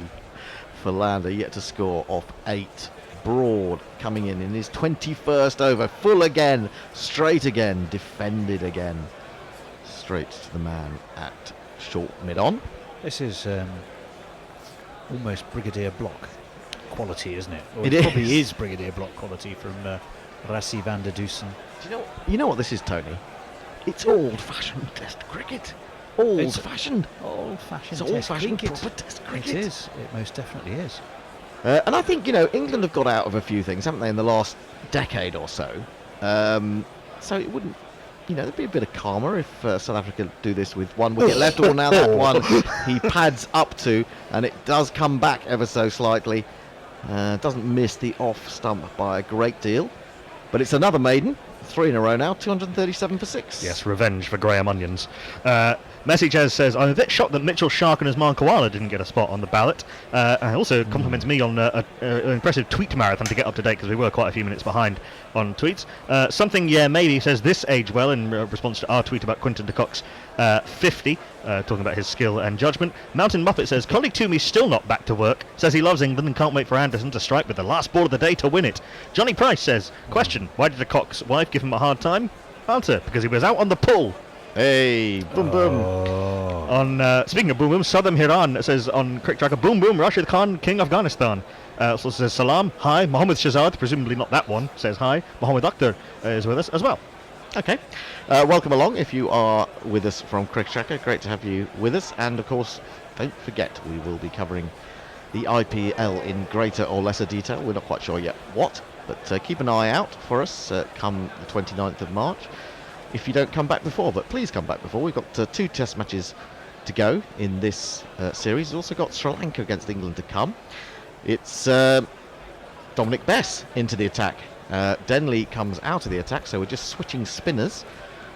A: Philander yet to score off 8. Broad coming in his 21st over. Full again. Straight again. Defended again. Straight to the man at short mid-on.
C: This is almost Brigadier Block quality, isn't it? Or
A: It
C: probably
A: is.
C: is Brigadier Block quality from Rassi van der Dusen.
A: Do you know what this is, Tony? It's old-fashioned Test cricket. Old-fashioned.
C: Old-fashioned
A: It's old-fashioned
C: cricket.
A: proper Test cricket.
C: It is. It most definitely is.
A: And I think, England have got out of a few things, haven't they, in the last decade or so. So it wouldn't, there'd be a bit of karma if South Africa do this with 1 wicket left. Or now that one he pads up to, and it does come back ever so slightly. Doesn't miss the off stump by a great deal. But it's another maiden. 3 in a row now, 237 for 6.
B: Yes, revenge for Graham Onions. Message says, I'm a bit shocked that Mitchell Shark and Usman Koala didn't get a spot on the ballot. And also compliments me on an impressive tweet marathon to get up to date, because we were quite a few minutes behind on tweets. Maybe says this aged well in response to our tweet about Quinton de Kock's 50, talking about his skill and judgment. Mountain Muppet says, colleague Toomey's still not back to work, says he loves England and can't wait for Anderson to strike with the last ball of the day to win it. Johnny Price says, question, why did de Kock's wife give him a hard time? Answer, because he was out on the pull.
A: Hey, boom, boom.
B: On speaking of boom boom, Southern Hiran says on Crick Tracker, boom boom, Rashid Khan, King Afghanistan. Also says salam, hi. Mohammed Shahzad, presumably not that one, says hi. Mohammed Akhtar is with us as well.
A: Okay. Welcome along if you are with us from Crick Tracker. Great to have you with us. And of course, don't forget, we will be covering the IPL in greater or lesser detail. We're not quite sure yet what, but keep an eye out for us come the 29th of March. If you don't come back before, but please come back before. We've got 2 test matches to go in this series. We've also got Sri Lanka against England to come. It's Dominic Bess into the attack. Denley comes out of the attack, so we're just switching spinners.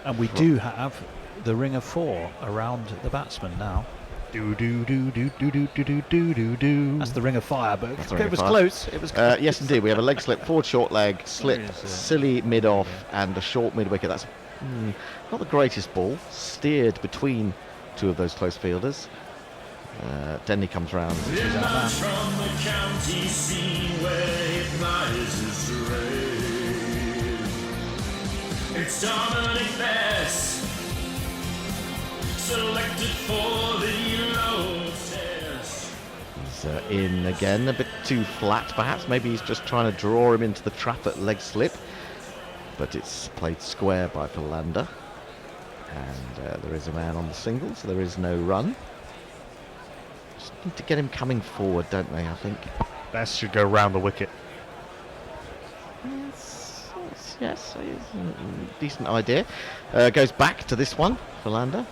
C: And we do have the ring of 4 around the batsman now.
B: Do do do do do do do do do do do.
C: That's the ring of fire, but
A: That's the ring
C: it
A: of
C: was
A: fire.
C: close. It was close.
A: Yes, indeed. We have a leg slip, forward short leg, slip,
C: There is,
A: silly mid-off, and a short mid-wicket. That's not the greatest ball. Steered between 2 of those close fielders. Denley comes round.
G: From the county scene where it rises to rain. It's Dominic Bess, selected for the yellow test.
A: He's in again, a bit too flat perhaps. Maybe he's just trying to draw him into the trap at leg slip. But it's played square by Philander. And there is a man on the single, so there is no run. Just need to get him coming forward, don't they, I think.
B: Bess should go round the wicket.
A: Yes, it's a decent idea. Goes back to this one, Philander.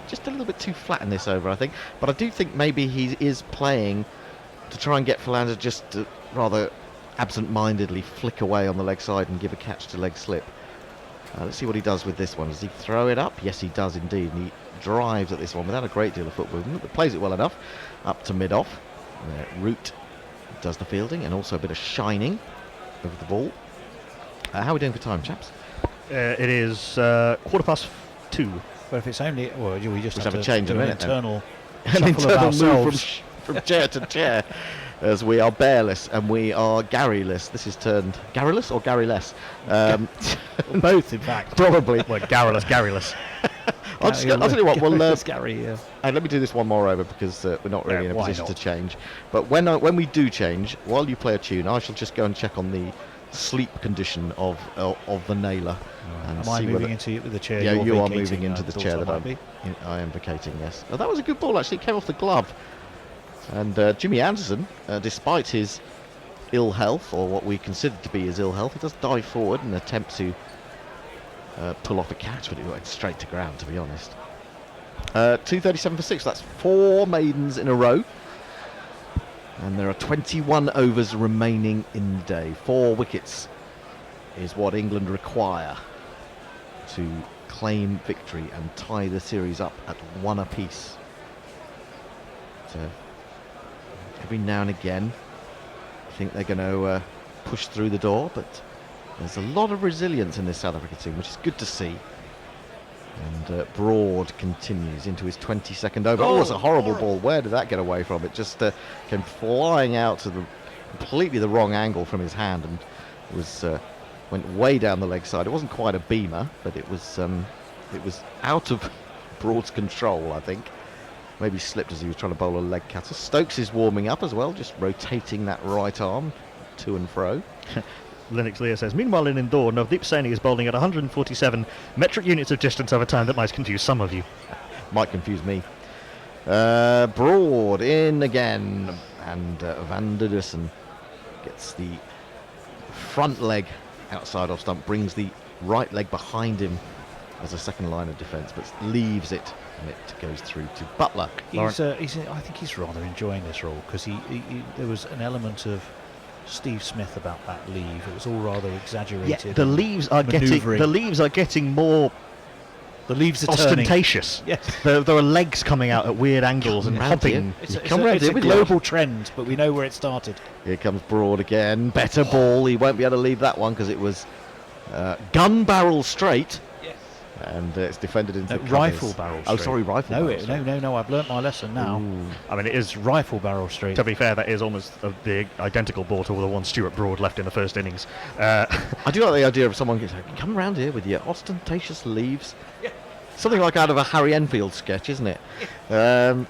A: Just a little bit too flat in this over, I think. But I do think maybe he is playing to try and get Philander just to rather absent-mindedly flick away on the leg side and give a catch to leg slip. Let's see what he does with this one. Does he throw it up? Yes, he does indeed. And he drives at this one without a great deal of foot movement, but plays it well enough up to mid-off. Root does the fielding and also a bit of shining over the ball. How are we doing for time, chaps?
B: It is 2:15.
C: But if it's only, well, we just
A: Have a
C: to
A: change
C: do
A: in a
C: an
A: minute then.
C: internal
A: An
C: shuffle of
A: internal move
C: ourselves.
A: from chair to chair, as we are Bearless and we are Garryless. This is turned Garryless or Garryless?
C: Both, in fact.
A: Probably.
B: Well, Garryless.
A: I'll tell you what. Well,
C: It's Gary.
A: and let me do this one more over because we're not really in a
C: why
A: position
C: not?
A: to change. But when we do change, while you play a tune, I shall just go and check on the sleep condition of the nailer. And
C: Am I
A: see
C: moving
A: whether-
C: into the chair?
A: Yeah,
C: you're
A: you are
C: vacating?
A: moving into
C: I
A: the
C: thought
A: chair
C: I
A: that
C: might be.
A: I am vacating, yes. Oh, that was a good ball, actually. It came off the glove. And Jimmy Anderson, despite his ill health, or what we consider to be his ill health, he does dive forward and attempt to pull off a catch, but it went straight to ground, to be honest. 237 for 6. That's 4 maidens in a row. And there are 21 overs remaining in the day. 4 wickets is what England require to claim victory and tie the series up at 1 apiece. So every now and again, I think they're going to push through the door, but there's a lot of resilience in this South Africa team, which is good to see. And Broad continues into his 22nd over. Oh, it's a horrible ball. Where did that get away from? It just came flying out to the completely the wrong angle from his hand and was went way down the leg side. It wasn't quite a beamer, but it was out of Broad's control, I think. Maybe slipped as he was trying to bowl a leg cutter. Stokes is warming up as well, just rotating that right arm to and fro.
B: Linux Lear says, meanwhile in Indore, Navdeep Saini is bowling at 147 metric units of distance over time. That might confuse some of you.
A: Might confuse me. Broad in again, and Van der Dussen gets the front leg outside off stump, brings the right leg behind him as a second line of defence, but leaves it, and it goes through to Butler.
C: I think he's rather enjoying this role because there was an element of Steve Smith about that leave. It was all rather exaggerated.
B: Yeah, the leaves are getting more.
C: The leaves are
B: ostentatious.
C: Turning. Yes,
B: there are legs coming out at weird angles and hopping.
C: It's a global trend, but we know where it started.
A: Here comes Broad again. Better ball. He won't be able to leave that one because it was gun barrel straight. And it's defended into
C: rifle barrel straight.
A: Oh, sorry, rifle barrel straight.
C: No, I've learnt my lesson now.
B: Ooh. I mean, it is
C: rifle barrel straight.
B: To be fair, that is almost the identical ball to the one Stuart Broad left in the first innings.
A: I do like the idea of someone saying, come round here with your ostentatious leaves. Yeah. Something like out of a Harry Enfield sketch, isn't it?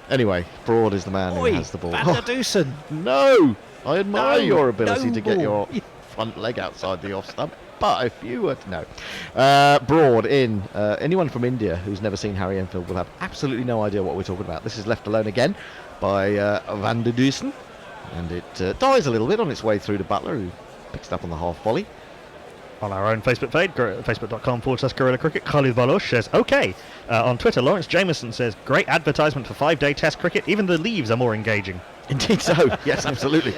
A: Anyway, Broad is the man who has the ball.
C: Van der Dussen.
A: No! I admire your ability to get your front leg outside the off stump. But if you were to know, Broad in, anyone from India who's never seen Harry Enfield will have absolutely no idea what we're talking about. This is left alone again by Van der Dussen, and it dies a little bit on its way through to Butler, who picks it up on the half volley.
B: On our own Facebook page, facebook.com/Gorilla Cricket, Khalid Baloch says, okay. On Twitter, Lawrence Jameson says, great advertisement for 5-day test cricket. Even the leaves are more engaging.
A: Indeed so. Yes, absolutely.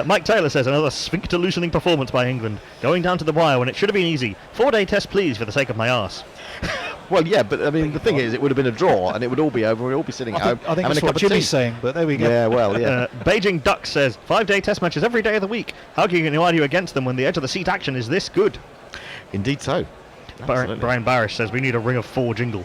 B: Mike Taylor says, another sphincter loosening performance by England. Going down to the wire when it should have been easy. 4-day test, please, for the sake of my arse.
A: Well, yeah, but I mean, the thing is, it would have been a draw, and it would all be over. We'd all be sitting at home.
C: I think that's what Jimmy's saying, but there we go.
A: Yeah, well, yeah.
B: Beijing Duck says, 5-day test matches every day of the week. How can you argue against them when the edge of the seat action is this good?
A: Indeed so.
B: Brian Barish says, we need a ring of 4 jingle.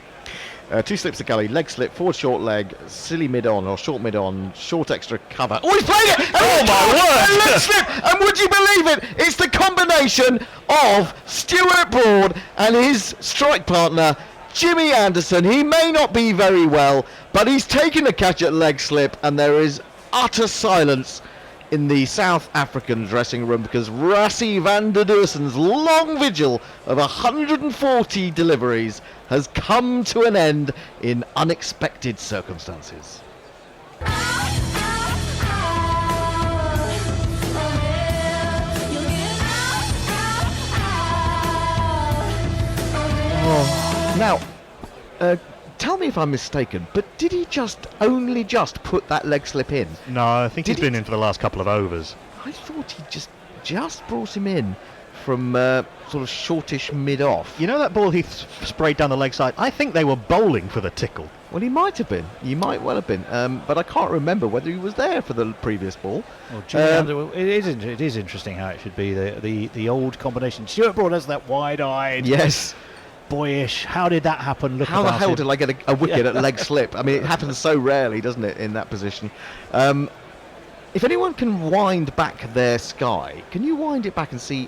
A: 2 slips to gully, leg slip, forward short leg, silly mid-on or short mid-on, short extra cover. Oh, he's playing it!
B: Oh, my word!
A: Leg slip! And would you believe it? It's the combination of Stuart Broad and his strike partner, Jimmy Anderson. He may not be very well, but he's taken a catch at leg slip, and there is utter silence in the South African dressing room because Rassie van der Dussen's long vigil of 140 deliveries has come to an end in unexpected circumstances. Now, tell me if I'm mistaken, but did he only just put that leg slip in?
B: No, I think he's been in for the last couple of overs.
A: I thought he just brought him in from sort of shortish mid-off.
B: You know that ball he sprayed down the leg side? I think they were bowling for the tickle.
A: Well, he might have been. He might well have been. But I can't remember whether he was there for the previous ball.
C: Well, it is interesting how it should be the old combination. Stuart Broad has that wide-eyed.
A: Yes.
C: Boyish. How did that happen?
A: How the hell did I get a wicket at leg slip? I mean, it happens so rarely, doesn't it, in that position? If anyone can wind back their sky, can you wind it back and see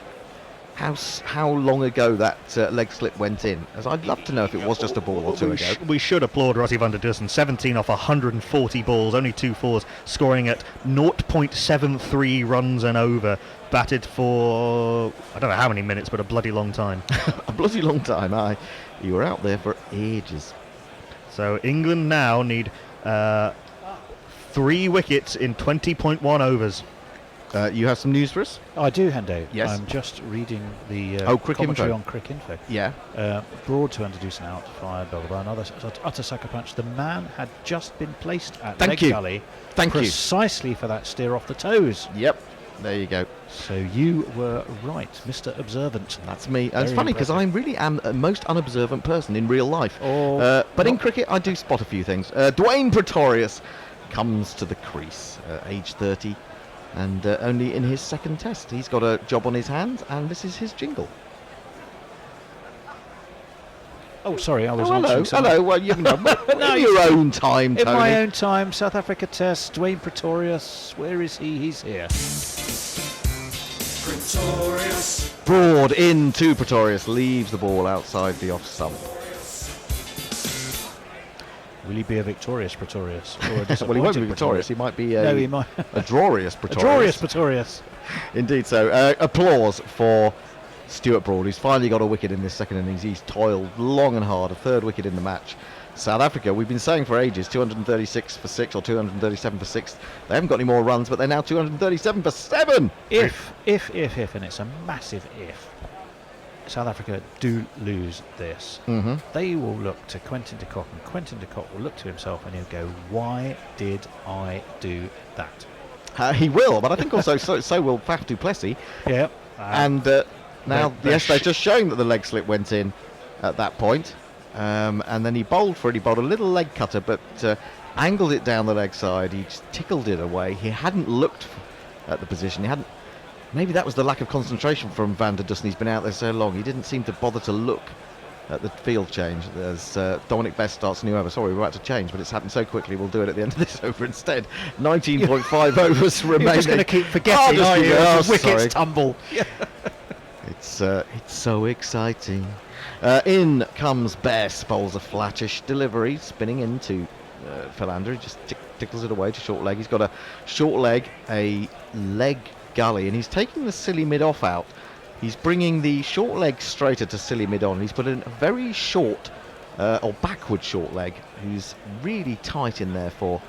A: how long ago that leg slip went in? As I'd love to know if it was just a ball or two ago.
B: We should applaud Rassie van der Dussen. 17 off 140 balls, only 2 fours, scoring at 0.73 runs and over. Batted for, I don't know how many minutes, but a bloody long time.
A: A bloody long time, You were out there for ages.
B: So England now need 3 wickets in 20.1 overs.
A: You have some news for us?
C: I do, Hendo.
A: Yes.
C: I'm just reading the
A: Info.
C: commentary on Crick Info.
A: Yeah.
C: Broad to introduce an out, fired, blah, blah, blah. Another utter sucker punch. The man had just been placed at leg gully precisely for that steer off the toes.
A: Yep. There you go.
C: So you were right, Mr. Observant.
A: That's me. It's funny because I really am the most unobservant person in real life. But in cricket, I do spot a few things. Dwayne Pretorius comes to the crease, age 30, and only in his second test. He's got a job on his hands, and this is his jingle.
C: Oh, sorry, I was
A: hello,
C: answering someone.
A: hello. Well, you know,
C: No,
A: in your own time,
C: In
A: Tony.
C: my own time, South Africa Test, Dwayne Pretorius. Where is he? He's here.
D: Pretorius.
A: Broad into Pretorius, leaves the ball outside the off stump.
B: Will he be a victorious Pretorius? Or a
A: Well, he won't
B: disappointed
A: be victorious. He might be a,
C: No, he might.
A: a drawrious
C: A
A: Pretorius.
C: glorious Pretorius.
A: Indeed so. Applause for Stuart Broad, who's finally got a wicket in this second innings. He's toiled long and hard, a third wicket in the match. South Africa, we've been saying for ages, 236 for 6 or 237 for 6. They haven't got any more runs, but they're now 237 for 7.
C: If, and it's a massive if, South Africa do lose this, they will look to Quentin de Kock, and Quentin de Kock will look to himself and he'll go, why did I do that?
A: He will, but I think also so will Faf du Plessis.
C: Yeah.
A: And now, yes, they're just showing that the leg slip went in at that point. And then he bowled for it. He bowled a little leg cutter, but angled it down the leg side. He just tickled it away. He hadn't looked at the position. He hadn't. Maybe that was the lack of concentration from Van der Dussen. He's been out there so long. He didn't seem to bother to look at the field change as Dominic Best starts a new over. Sorry, we're about to change, but it's happened so quickly. We'll do it at the end of this over instead. 19.5 overs remaining.
C: You're just going to keep forgetting, aren't you?
A: Oh,
C: As the
A: sorry.
C: wickets tumble.
A: It's so exciting. In comes Bess, bowls a flattish delivery, spinning into Philander. He just tickles it away to short leg. He's got a short leg, a leg gully, and he's taking the silly mid-off out. He's bringing the short leg straighter to silly mid-on. He's put in a very short, or backward short leg, who's really tight in there for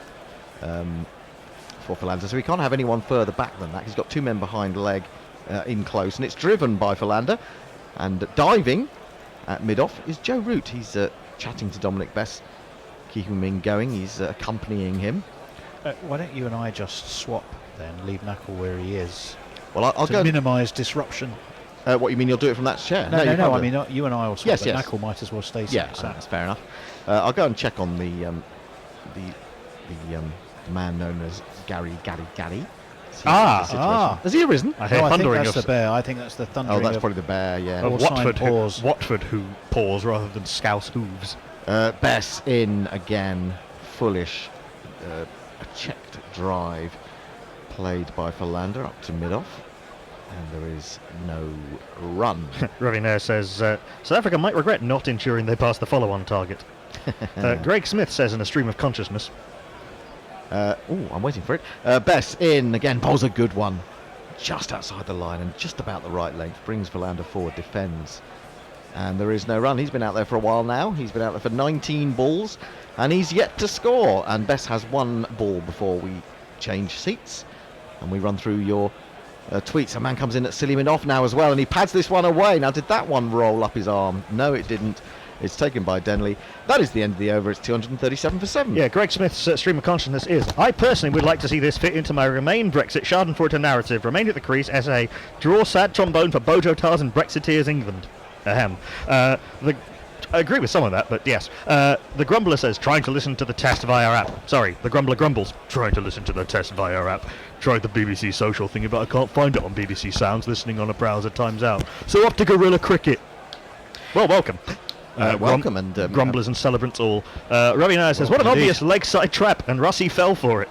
A: Philander. So he can't have anyone further back than that. He's got 2 men behind leg in close, and it's driven by Philander. And diving at mid-off is Joe Root. He's chatting to Dominic Bess, keeping him going. He's accompanying him.
C: Why don't you and I just swap then, leave Knuckle where he is,
A: Well, I'll
C: to
A: go.
C: minimise disruption?
A: What you mean? You'll do it from that chair?
C: No,
A: you can't
C: I
A: do
C: mean,
A: it.
C: you and I will swap,
A: Yes,
C: but
A: yes.
C: Knuckle might as well stay
A: Yeah,
C: sat.
A: that's fair enough. I'll go and check on the man known as Gary. See what the situation- Has he arisen?
B: I hear
C: No, I think
B: thundering
C: that's
B: of
C: the bear. I think that's the thundering
A: Oh, that's
C: of
A: probably the bear. Yeah.
C: Or
B: Watford,
C: sign paws.
B: Watford who paws rather than scouse hooves.
A: Bess in again, foolish, a checked drive played by Philander up to mid-off, and there is no run.
B: Ravi Nair says South Africa might regret not ensuring they pass the follow-on target. Greg Smith says in a stream of consciousness.
A: I'm waiting for it. Bess in again, bowls a good one, just outside the line and just about the right length, brings Philander forward, defends, and there is no run. He's been out there for a while now. He's been out there for 19 balls, and he's yet to score. And Bess has 1 ball before we change seats, and we run through your tweets. A man comes in at silly mid-off now as well, and he pads this one away. Now, did that one roll up his arm? No, it didn't. It's taken by Denley. That is the end of the over. It's 237 for 7.
B: Yeah, Greg Smith's stream of consciousness is, I personally would like to see this fit into my Remain Brexit Schadenfreude narrative. Remain at the crease, SA. Draw sad trombone for Bojo Tars and Brexiteers England. Ahem. I agree with some of that, but yes. The Grumbler says, trying to listen to the test via app. Sorry, the Grumbler grumbles, trying to listen to the test via app. Tried the BBC social thing, but I can't find it on BBC Sounds. Listening on a browser times out. So up to Guerrilla Cricket. Well, welcome.
A: Welcome, and
B: grumblers and celebrants all. Ravi Nair says, what an obvious leg side trap, and Russie fell for it.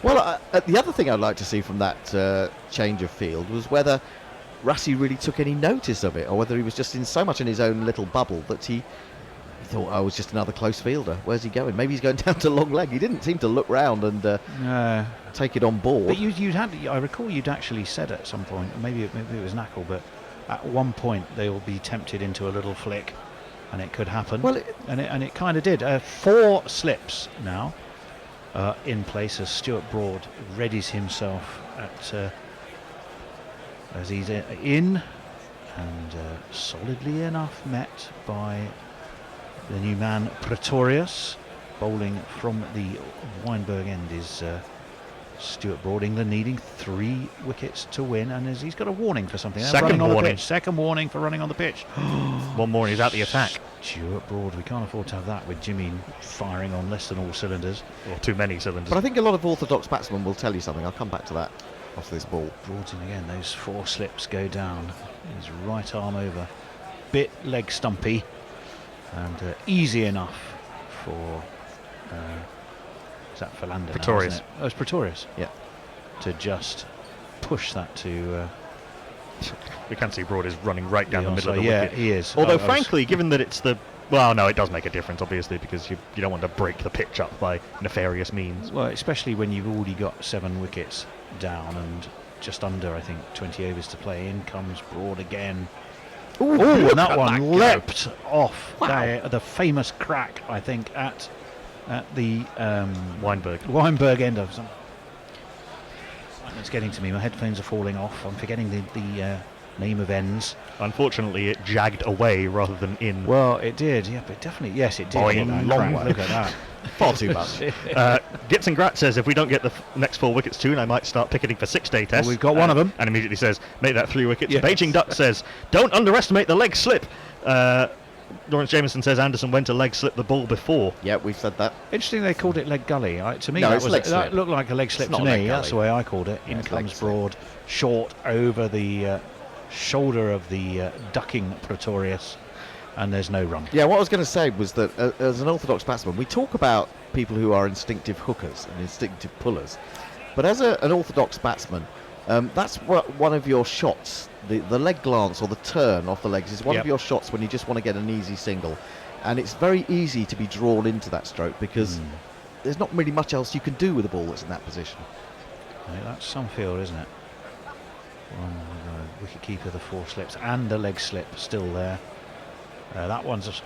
A: Well, the other thing I'd like to see from that change of field was whether Rassie really took any notice of it, or whether he was just in so much in his own little bubble that he thought, oh, it's just another close fielder. Where's he going? Maybe he's going down to long leg. He didn't seem to look round and take it on board.
C: But you'd had, I recall you'd actually said at some point, maybe it was Knuckle, but at one point they will be tempted into a little flick, and it could happen.
A: Well,
C: and it kind of did. 4 slips now in place as Stuart Broad readies himself at as he's in, and solidly enough met by the new man Pretorius. Bowling from the Weinberg end is Stuart Broad. England needing 3 wickets to win, and he's got a warning for something.
B: Second
C: On the
B: warning.
C: pitch. Second warning for running on the pitch.
B: One more and he's out the attack.
C: Stuart Broad, we can't afford to have that with Jimmy firing on less than all cylinders.
B: Or too many cylinders.
A: But I think a lot of orthodox batsmen will tell you something. I'll come back to that after this ball.
C: Broad's in again. Those 4 slips go down. His right arm over. Bit leg stumpy. and easy enough for is that Philander?
B: Pretorius.
C: Now, isn't it? Oh, it's Pretorius.
A: Yeah.
C: To just push that to.
B: We can see Broad is running right down the middle of the
C: yeah,
B: wicket.
C: he is.
B: Although, frankly, given that it's the... Well, no, it does make a difference, obviously, because you don't want to break the pitch up by nefarious means.
C: Well, especially when you've already got 7 wickets down and just under, I think, 20 overs to play. In comes Broad again.
A: Ooh,
C: And that one leapt off
A: Wow.
C: the famous crack, I think, at the
B: Weinberg.
C: end of some. It's getting to me. My headphones are falling off. I'm forgetting the name of ends.
B: Unfortunately, it jagged away rather than in.
C: Well, it did. Yeah, but definitely, yes, it did.
B: Boing.
C: hit that
B: Long
C: crack.
B: way.
C: Look at that.
A: Far too much.
B: Gits and Grat says, if we don't get the next 4 wickets soon, I might start picketing for 6-day tests.
C: Well, we've got one of them.
B: And immediately says, make that 3 wickets.
C: Yes.
B: Beijing Duck says, don't underestimate the leg slip. Lawrence Jameson says Anderson went to leg slip the ball before.
A: Yeah, we've said that.
C: Interesting, they called it leg gully. To me,
A: No,
C: that
A: it's
C: was
A: leg
C: that
A: slip.
C: looked like a leg slip
A: not
C: to
A: a leg
C: me. That's
A: gully.
C: the way I called it.
A: Yeah,
C: In
A: it's leg
C: comes
A: slip.
C: Broad, short over the shoulder of the ducking Pretorius, and there's no run.
A: Yeah, what I was going to say was that as an orthodox batsman, we talk about people who are instinctive hookers and instinctive pullers. But as an orthodox batsman, that's one of your shots. The leg glance or the turn off the legs is one of your shots when you just want to get an easy single. And it's very easy to be drawn into that stroke because there's not really much else you can do with a ball that's in that position.
C: Yeah, that's some field, isn't it? Wicket keeper, the 4 slips and the leg slip still there. That one's just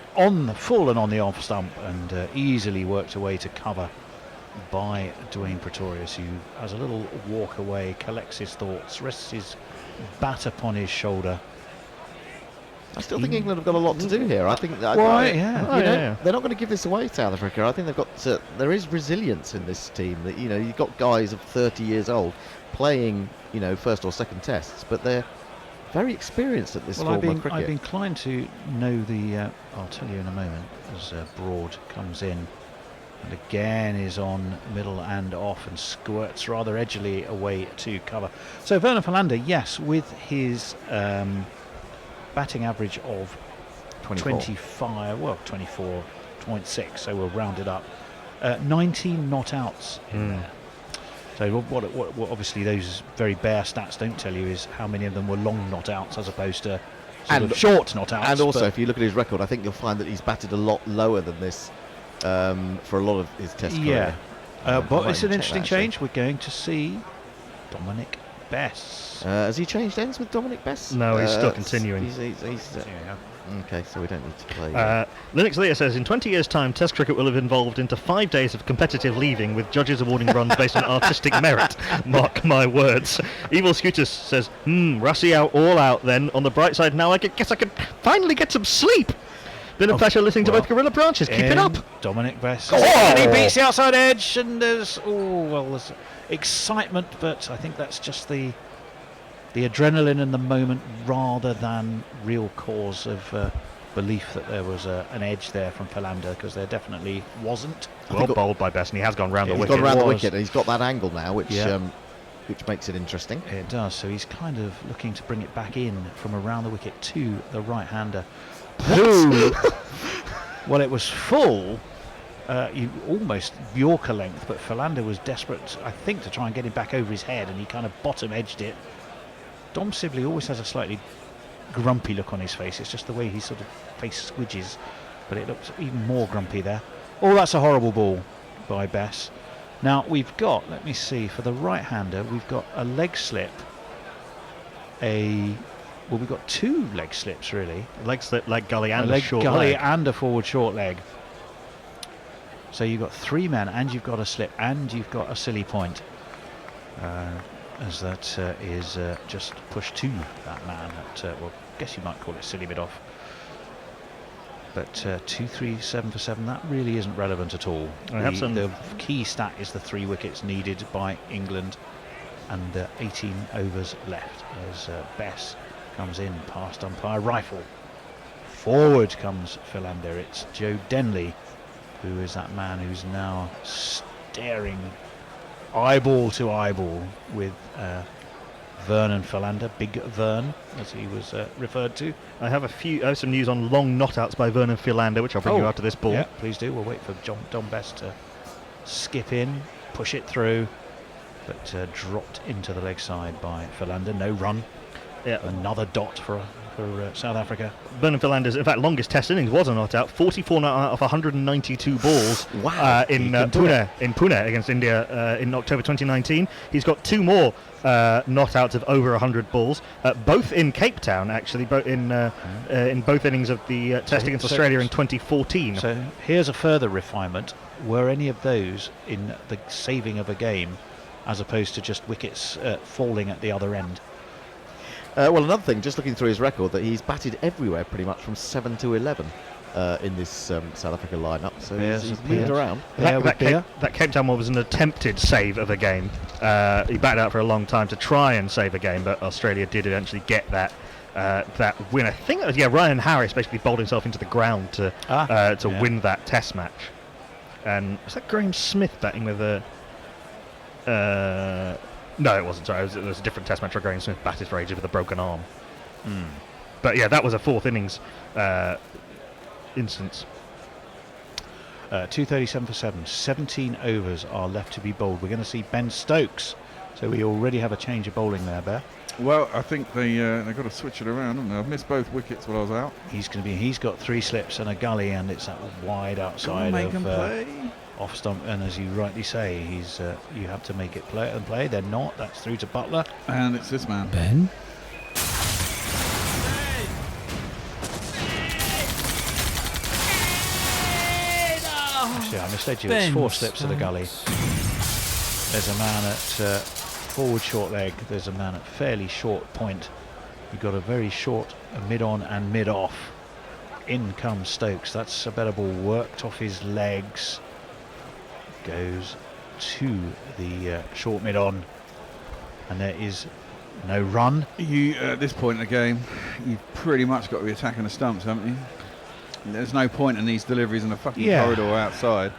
C: fallen on the off stump and easily worked away to cover by Dwayne Pretorius, who has a little walk away, collects his thoughts, rests his bat upon his shoulder.
A: I still think England have got a lot to do here. I think that
C: Yeah.
A: they're not going to give this away, South Africa. I think they've got there is resilience in this team. That you've got guys of 30 years old playing first or second tests, but they're very experienced at this form of cricket.
C: I'd be inclined to know the. I'll tell you in a moment as Broad comes in, and again is on middle and off and squirts rather edgily away to cover. So Vernon Philander, yes, with his batting average of
A: 24.
C: 24.6, so we'll round it up. 19 not outs in there. So what obviously those very bare stats don't tell you is how many of them were long not outs as opposed to sort of short not outs.
A: And also, if you look at his record, I think you'll find that he's batted a lot lower than this for a lot of his test career.
C: But it's an interesting change. We're going to see Dominic Bess.
A: Has he changed ends with Dominic Bess?
B: No, he's still continuing.
A: Okay, so we don't need to play.
B: Linux Leah says, in 20 years' time, Test cricket will have evolved into 5 days of competitive leaving with judges awarding runs based on artistic merit. Mark my words. Evil Scutus says, Russie all out then. On the bright side now, I guess I can finally get some sleep. Been a pleasure listening to both Gorilla Branches. Keep it up.
C: Dominic Bess.
A: Oh!
C: And he beats the outside edge, and there's excitement, but I think that's just the adrenaline in the moment rather than real cause of belief that there was an edge there from Philander, because there definitely wasn't.
B: Well bowled by Bess, and he has gone round the
A: He's
B: wicket.
A: gone round the wicket, and he's got that angle now, which
C: Yeah.
A: which makes it interesting.
C: It does, so he's kind of looking to bring it back in from around the wicket to the right-hander. Who? Well, it was full, almost Yorker length, but Philander was desperate, I think, to try and get him back over his head, and he kind of bottom-edged it. Dom Sibley always has a slightly grumpy look on his face. It's just the way his sort of face squidges, but it looks even more grumpy there. Oh, that's a horrible ball by Bess. Now we've got, let me see, for the right-hander, we've got a leg slip, we've got 2 leg slips really.
B: Leg slip, leg gully, and
C: a leg
B: short
C: gully
B: leg.
C: and a forward short leg. So you've got 3 men, and you've got a slip, and you've got a silly point. As that is just pushed to that man at, I guess you might call it silly bit off. But 2, 3, 7 for 7, that really isn't relevant at all. The key stat is the 3 wickets needed by England and 18 overs left as Bess comes in past umpire rifle. Forward comes Philander. It's Joe Denley, who is that man who's now staring eyeball to eyeball with Vernon Philander, Big Vern, as he was referred to.
B: I have some news on long not-outs by Vernon Philander, which I'll bring you after this ball.
C: Yeah, please do. We'll wait for Don Best to skip in, push it through, but dropped into the leg side by Philander. No run.
B: Yeah.
C: Another dot for South Africa.
B: Vernon Philander's, in fact, longest Test innings was a not out. 44 not out of 192 balls.
A: Wow.
B: In Pune against India in October 2019. He's got 2 more not outs of over 100 balls, both in Cape Town, actually, in both innings of the Test against Australia in 2014.
C: So here's a further refinement. Were any of those in the saving of a game, as opposed to just wickets falling at the other end?
A: Well, another thing, just looking through his record, that he's batted everywhere pretty much from 7 to 11 in this South Africa lineup. So he's moved around.
B: That Cape Town one was an attempted save of a game. He batted out for a long time to try and save a game, but Australia did eventually get that win. I think that was, Ryan Harris basically bowled himself into the ground to win that Test match. And was that Graham Smith batting with a... no, it wasn't. Sorry, it was a different Test match where Graham Smith batted for ages with a broken arm. But yeah, that was a 4th innings instance.
C: 237 for 7. 17 overs are left to be bowled. We're going to see Ben Stokes. So we already have a change of bowling there, Bear.
D: Well, I think they've got to switch it around, haven't they? I've missed both wickets while I was out.
C: He's got 3 slips and a gully, and it's that wide outside of off stump. And as you rightly say, you have to make it play. They're not. That's through to Butler.
D: And it's this man.
C: Ben. Actually, I misled you. It's 4 slips to the gully. There's a man at forward short leg. There's a man at fairly short point. You've got a very short mid-on and mid-off. In comes Stokes. That's a better ball, worked off his legs. Goes to the short mid-on. And there is no run.
D: You at this point in the game, you've pretty much got to be attacking the stumps, haven't you? There's no point in these deliveries in the fucking corridor outside.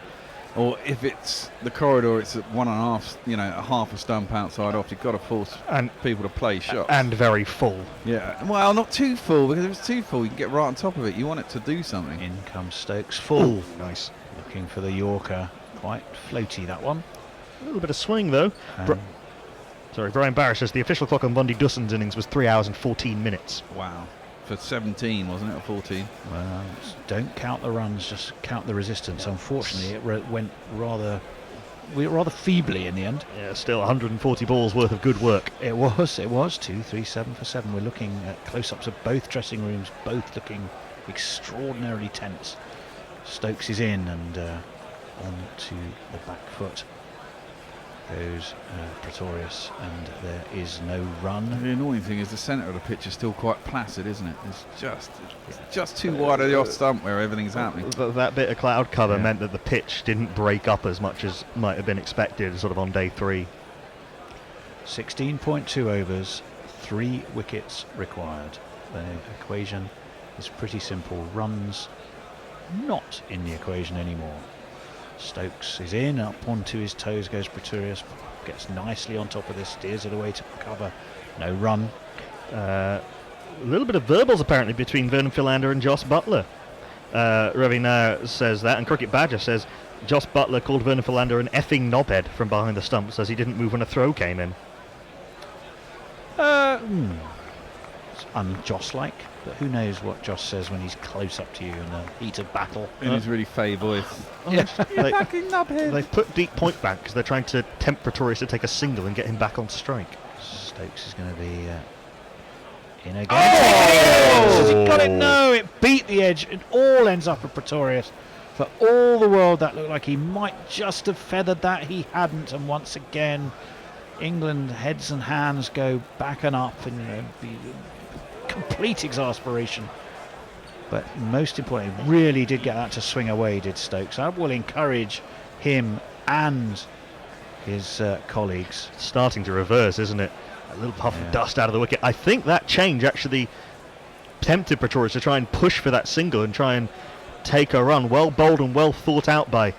D: Or if it's the corridor, it's at 1.5, a half a stump outside off. You've got to force people to play shots.
B: And very full.
D: Yeah, well, not too full, because if it's too full, you can get right on top of it. You want it to do something.
C: In comes Stokes, full.
B: Nice.
C: Looking for the Yorker. Quite floaty, that one.
B: A little bit of swing, though. Brian Barrett says the official clock on Bundy Dussin's innings was 3 hours and 14 minutes.
D: Wow. For 17, wasn't it, or 14?
C: Well, don't count the runs, just count the resistance. Unfortunately, it went rather feebly in the end.
B: Yeah, still 140 balls worth of good work.
C: It was 237 for 7. We're looking at close-ups of both dressing rooms, both looking extraordinarily tense. Stokes is in and on to the back foot goes Pretorius, and there is no run.
D: The annoying thing is the centre of the pitch is still quite placid, isn't it? It's just too wide of the off stump where everything's happening.
B: That bit of cloud cover meant that the pitch didn't break up as much as might have been expected sort of on day 3.
C: 16.2 overs, 3 wickets required. The equation is pretty simple. Runs not in the equation anymore. Stokes is in, up onto his toes goes Pretorius, gets nicely on top of this, steers it away to cover. No run.
B: A little bit of verbals apparently between Vernon Philander and Jos Buttler. Ravi Nair says that, and Cricket Badger says Jos Buttler called Vernon Philander an effing knobhead from behind the stumps as he didn't move when a throw came in.
C: It's un-Jos-like, but who knows what Jos says when he's close up to you in the heat of battle.
D: In his really fey voice.
B: They've put deep point back because they're trying to tempt Pretorius to take a single and get him back on strike.
C: Stokes is going to be in again. Has he got it? No, it beat the edge. It all ends up with Pretorius. For all the world, that looked like he might just have feathered that. He hadn't, and once again, England heads and hands go back and up in complete exasperation. But most importantly, really did get that to swing away, did Stokes. I will encourage him and his colleagues.
B: It's starting to reverse, isn't it? A little puff of dust out of the wicket. I think that change actually tempted Pretorius to try and push for that single and try and take a run. Well bowled and well thought out by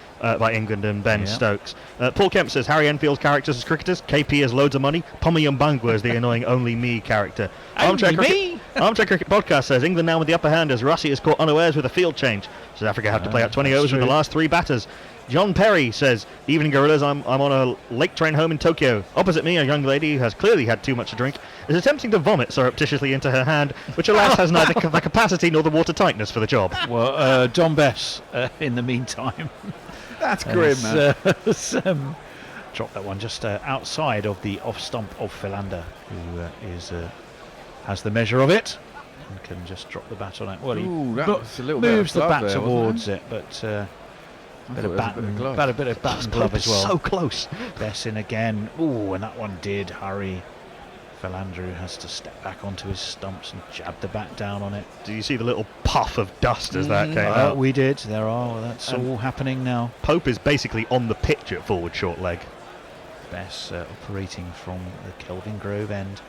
B: England and Ben Stokes. Paul Kemp says Harry Enfield's characters as cricketers, KP has loads of money, Pommy Mbangwa is the annoying only me character. Armchair Cricket Podcast says England now with the upper hand as Russie is caught unawares with a field change. South Africa have to play out 20 overs with the last 3 batters. John Perry says, evening gorillas, I'm on a lake train home in Tokyo. Opposite me, a young lady who has clearly had too much to drink is attempting to vomit surreptitiously into her hand, which alas has neither the capacity nor the water tightness for the job.
C: Well, John Bess, in the meantime.
H: That's grim, man.
C: Dropped that one just outside of the off stump of Philander, who has the measure of it and can just drop the bat on it. Well, he moves the bat towards it, but a bit of bat and glove as well.
B: So close.
C: Bess in again. Ooh, and that one did hurry. Philander has to step back onto his stumps and jab the bat down on it.
B: Do you see the little puff of dust as that came out?
C: We did. That's all happening now.
B: Pope is basically on the pitch at forward short leg.
C: Bess operating from the Kelvin Grove end.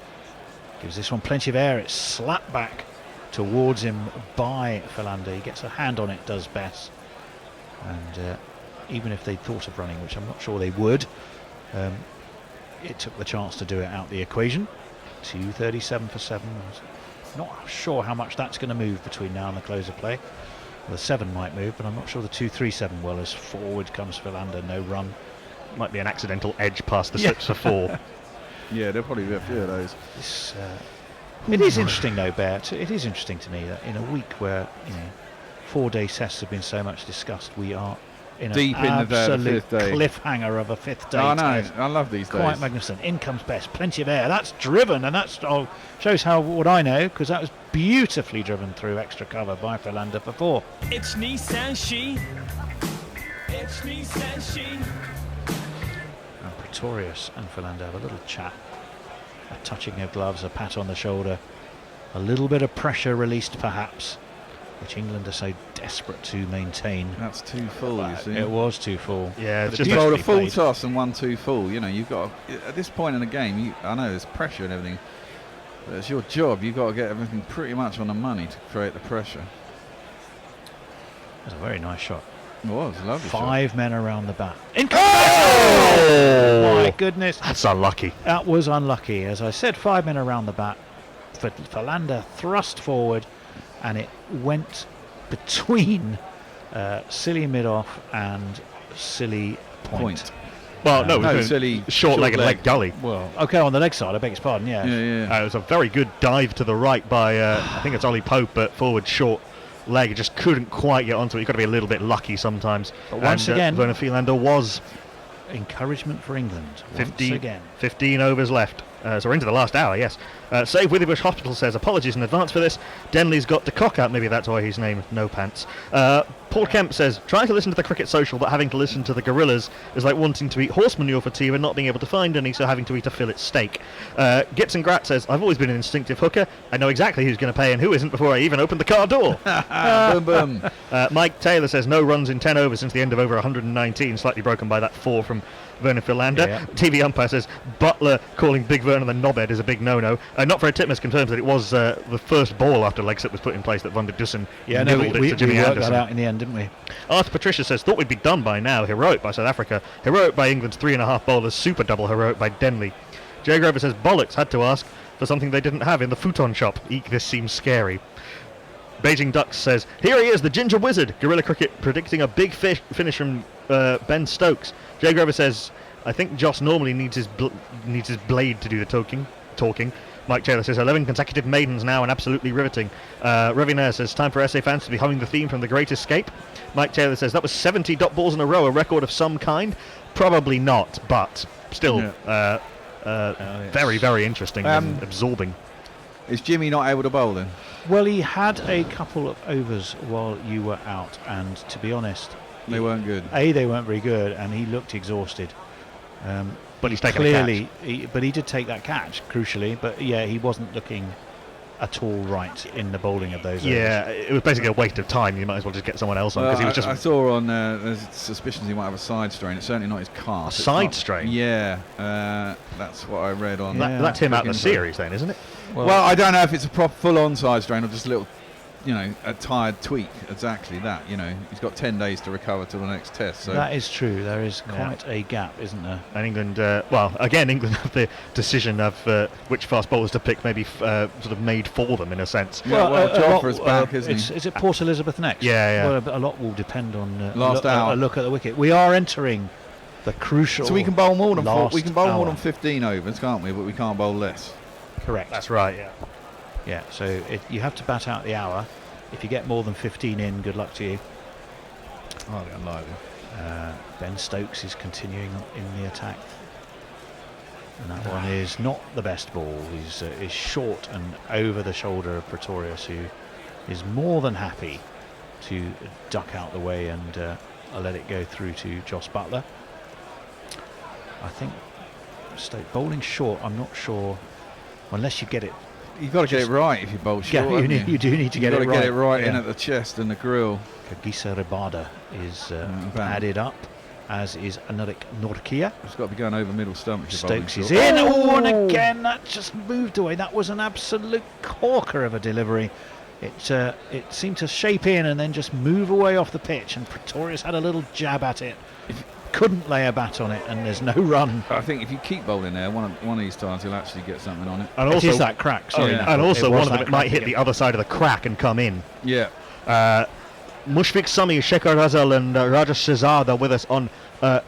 C: Gives this one plenty of air. It's slapped back towards him by Philander. He gets a hand on it, does Bess. And even if they thought of running, which I'm not sure they would, it took the chance to do it out the equation. 2:37 for 7. Not sure how much that's going to move between now and the close of play. The 7 might move, but I'm not sure the 2:37 will, as forward comes Philander, no run.
B: Might be an accidental edge past the slips for 4.
H: Yeah, there'll probably be a few of those.
C: It is interesting though, Bear. It is interesting to me that in a week where 4-day tests have been so much discussed, we are in
H: deep
C: an
H: in the
C: absolute
H: fifth day.
C: cliffhanger of a 5th day.
H: I know.
C: test.
H: I love these days.
C: Quite magnificent. In comes Bess. Plenty of air. That's driven, and that's shows how what I know, because that was beautifully driven through extra cover by Philander for 4.
I: It's Nissan She. It's Nissan She.
C: And Pretorius and Philander have a little chat. A touching of gloves, a pat on the shoulder, a little bit of pressure released perhaps, which England are so desperate to maintain.
H: That's too full, you see.
C: It was too full.
B: Yeah,
H: If you bowled a full toss and 1 too full, you've got at this point in the game, I know there's pressure and everything, but it's your job. You've got to get everything pretty much on the money to create the pressure.
C: That's a very nice shot.
H: It was a lovely
C: 5
H: shot.
C: men around the bat. Oh! My goodness.
B: That's unlucky.
C: That was unlucky. As I said, 5 men around the bat. Philander thrust forward, and it went between silly mid-off and silly point.
B: Well,
H: no, silly
B: short leg and leg gully.
C: Well, okay, on the leg side, I beg his pardon, yeah.
H: Yeah.
B: It was a very good dive to the right by, I think it's Ollie Pope, but forward short leg. It just couldn't quite get onto it. You've got to be a little bit lucky sometimes.
C: But once again,
B: Werner Philander was
C: encouragement for England.
B: 15 overs left. So we're into the last hour, yes. Save Withybush Hospital says, apologies in advance for this. Denley's got the cock out, maybe that's why he's named No Pants. Paul Kemp says, trying to listen to the Cricket Social but having to listen to the Gorillas is like wanting to eat horse manure for tea and not being able to find any, so having to eat a fillet steak. Gibson Grat says, I've always been an instinctive hooker. I know exactly who's going to pay and who isn't before I even open the car door.
H: Boom, boom.
B: Mike Taylor says, no runs in 10 overs since the end of over 119, slightly broken by that 4 from Werner Philander.
C: Yeah.
B: TV umpire says Butler calling Big Werner the knobhead is a big no-no. Not for a Titmus confirms that it was the first ball after leg slip was put in place that Van der Dussen nibbled it to Jimmy
C: worked
B: Anderson.
C: that out in the end, didn't we?
B: Arthur Patricia says, thought we'd be done by now. Heroic by South Africa. Heroic by England's 3.5 bowlers. Super double heroic by Denley. Jay Grover says, bollocks, had to ask for something they didn't have in the futon shop. Eek, this seems scary. Beijing Ducks says, here he is, the Ginger Wizard. Guerrilla Cricket predicting a big finish from Ben Stokes. Jay Grover says, I think Joss normally needs his blade to do the talking. Mike Taylor says 11 consecutive maidens now and absolutely riveting. Revinair says time for SA fans to be humming the theme from The Great Escape. Mike Taylor says that was 70 dot balls in a row, a record of some kind. Probably not, but still very, very interesting and absorbing.
H: Is Jimmy not able to bowl then?
C: Well, he had a couple of overs while you were out, and to be honest,
H: They weren't good.
C: They weren't very good, and he looked exhausted.
B: But he's taken
C: clearly, but he did take that catch, crucially. But yeah, he wasn't looking at all right in the bowling of those overs.
B: Yeah, it was basically a waste of time. You might as well just get someone else on because he was just.
H: I saw on there's suspicions he might have a side strain. It's certainly not his calf.
B: A side strain?
H: Yeah, that's what I read on.
B: That's him out of the series, then, isn't it?
H: Well, I don't know if it's a proper full-on side strain or just a little a tired tweak. Exactly that. He's got 10 days to recover till the next test. So
C: that is true. There is quite a gap, isn't there?
B: And England, England have the decision of which fast bowlers to pick, maybe sort of made for them in a sense.
H: Well, Jofra's back, isn't he?
C: Is it Port Elizabeth next?
B: Yeah.
C: Well, a lot will depend on
H: last hour.
C: A look at the wicket. We are entering the crucial.
H: So we can bowl more than
C: last
H: more
C: hour.
H: than 15 overs, can't we? But we can't bowl less.
C: Correct.
B: That's right. Yeah.
C: Yeah. So you have to bat out the hour. If you get more than 15 in, good luck to you.
H: Highly unlikely.
C: Ben Stokes is continuing in the attack. And that one is not the best ball. He's is short and over the shoulder of Pretorius, who is more than happy to duck out the way and let it go through to Joss Butler. I think Stoke bowling short, I'm not sure, unless you get it.
H: You've got to get it right if you bowl short.
C: Yeah, you do need to get it right.
H: You've got to get it right in at the chest and the grill.
C: Kagisa Rabada is added up, as is Anurik Norkia.
H: It's got to be going over middle stump.
C: Stokes is in. Oh, and again that just moved away. That was an absolute corker of a delivery. It seemed to shape in and then just move away off the pitch, and Pretorius had a little jab at it. Couldn't lay a bat on it, and there's no run.
H: I think if you keep bowling there, one of these times he'll actually get something on it.
B: And also,
C: it is that crack. Sorry,
B: and also one of them might hit
C: again.
B: the other side of the crack and come in.
H: Yeah.
B: Mushfiq Sami, Shekhar Razal and Rajesh Shehzad with us on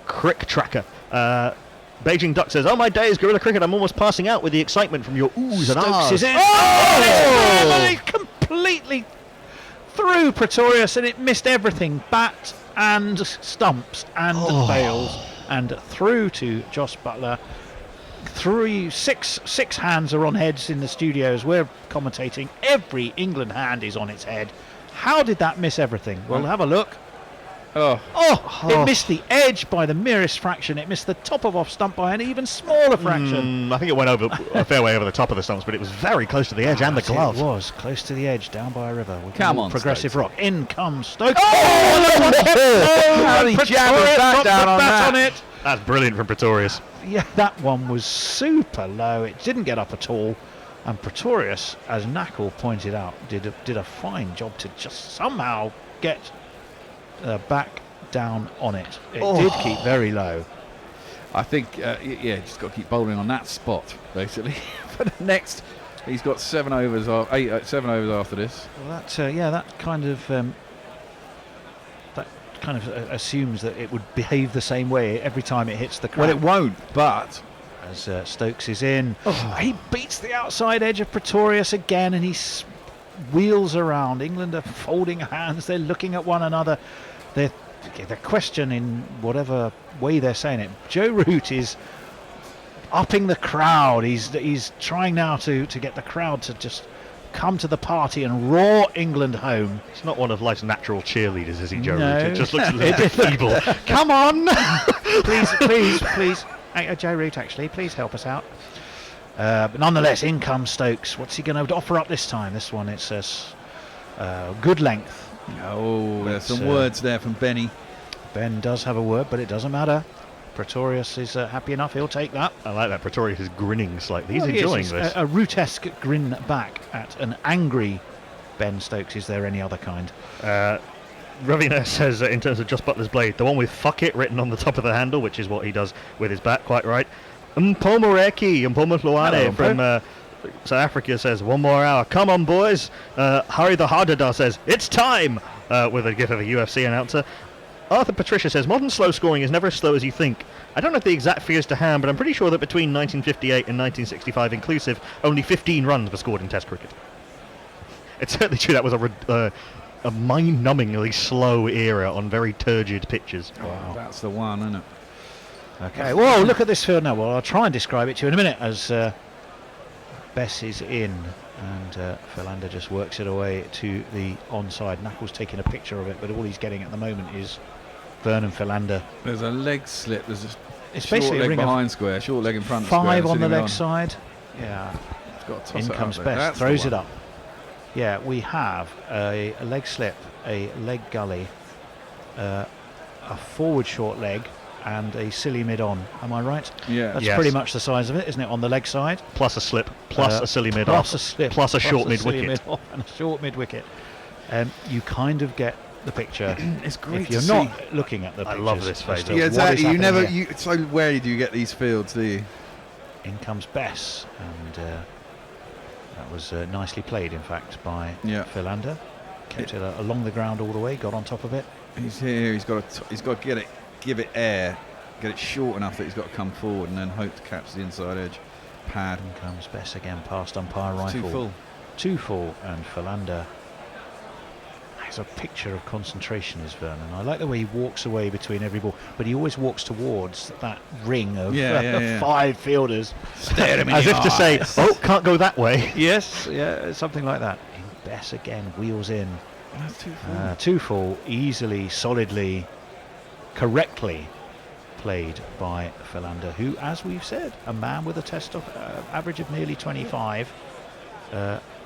B: Crick Tracker. Beijing Duck says, "Oh my days, Guerrilla Cricket! I'm almost passing out with the excitement from your oohs and
C: Stokes
B: ahs."
C: is in.
B: Oh!
C: Completely through Pretorius, and it missed everything. Bat and stumps and bails, and through to Joss Butler. Six hands are on heads in the studios. We're commentating. Every England hand is on its head. How did that miss everything? We'll have a look. It missed the edge by the merest fraction. It missed the top of off stump by an even smaller fraction.
B: I think it went over a fair way over the top of the stumps, but it was very close to the edge and the glove.
C: It was close to the edge, down by a river.
H: Come on,
C: Progressive
H: Stokes.
C: Rock. In comes Stokes.
H: How did he jab his bat down on that?
C: On it.
B: That's brilliant from Pretorius.
C: Yeah, that one was super low. It didn't get up at all. And Pretorius, as Knackle pointed out, did a fine job to just somehow get back down on it. It did keep very low.
H: I think, just got to keep bowling on that spot, basically. For the next, he's got 7 overs, 7 overs after this.
C: Well, that kind of assumes that it would behave the same way every time it hits the crack.
H: Well, it won't, but
C: as Stokes is in, he beats the outside edge of Pretorius again, and he wheels around. England are folding hands. They're looking at one another. They're questioning whatever way they're saying it. Joe Root is upping the crowd. He's trying now to get the crowd to just come to the party and roar England home.
B: It's not one of life's natural cheerleaders, is he, Joe
C: No.
B: Root? It just looks a little bit feeble.
C: Come on! please. Joe Root, actually, please help us out. But nonetheless, in comes Stokes. What's he going to offer up this time? This one, it says good length.
H: Oh, there's some words there from Benny.
C: Ben does have a word, but it doesn't matter. Pretorius is happy enough. He'll take that.
B: I like that. Pretorius is grinning slightly. He's
C: Well, he is.
B: enjoying
C: It's
B: this.
C: A Root-esque grin back at an angry Ben Stokes. Is there any other kind?
B: Ravina says, in terms of Joss Butler's blade, the one with "fuck it" written on the top of the handle, which is what he does with his bat, quite right. Mpomoreki, Mpomotluane from South Africa says, 1 more hour. Come on, boys. Harry the Hardadar says, it's time, with a gif of a UFC announcer. Arthur Patricia says, modern slow scoring is never as slow as you think. I don't have the exact figures to hand, but I'm pretty sure that between 1958 and 1965 inclusive, only 15 runs were scored in Test cricket. It's certainly true that was a mind-numbingly slow era on very turgid pitches.
H: Wow. That's the one, isn't it?
C: Okay, whoa, look at this field now. Well, I'll try and describe it to you in a minute as Bess is in and Philander just works it away to the onside. Knuckles taking a picture of it, but all he's getting at the moment is Vernon Philander.
H: There's a leg slip. There's a
C: It's
H: short
C: basically a
H: leg
C: ring
H: behind square, short leg in front of square.
C: 5 on the
H: sitting
C: leg
H: on.
C: side. Yeah.
H: It's got to toss
C: In
H: it
C: comes
H: up there.
C: Bess,
H: That's the
C: throws it
H: one.
C: up. Yeah, we have a leg slip, a leg gully, a forward short leg, and a silly mid-on. Am I right?
H: Yeah.
C: That's
B: Yes.
C: pretty much the size of it, isn't it, on the leg side?
B: Plus a slip, plus a silly mid
C: plus
B: off,
C: a slip,
B: plus a short
C: silly
B: mid-wicket.
C: mid-off and a short mid-wicket. You kind of get the picture.
H: It's great
C: if you're
H: to
C: not
H: see.
C: looking at the
B: I
C: pictures.
B: love this
C: as
B: fade.
C: to
H: Yeah,
C: what
H: exactly.
C: is
H: You never.
C: happening here.
H: So rarely do you get these fields, do you?
C: In comes Bess, and that was nicely played, in fact, by Philander. Kept it along the ground all the way, got on top of it.
H: He's here. He's got to get it, give it air, get it short enough that he's got to come forward, and then hope to catch the inside edge. Pad.
C: In comes Bess again, past umpire
H: It's
C: rifle.
H: too full.
C: 2-full, and Philander. It's a picture of concentration, is Vernon. I like the way he walks away between every ball, but he always walks towards that ring of 5 fielders,
H: Stare him in
B: as
H: the
B: if to say,
H: eyes.
B: "Oh, can't go that way."
C: Yes, yeah, something like that. Bess again, wheels in.
H: That's too full.
C: 2-full, easily, solidly, correctly played by Philander, who, as we've said, a man with a test of average of nearly 25,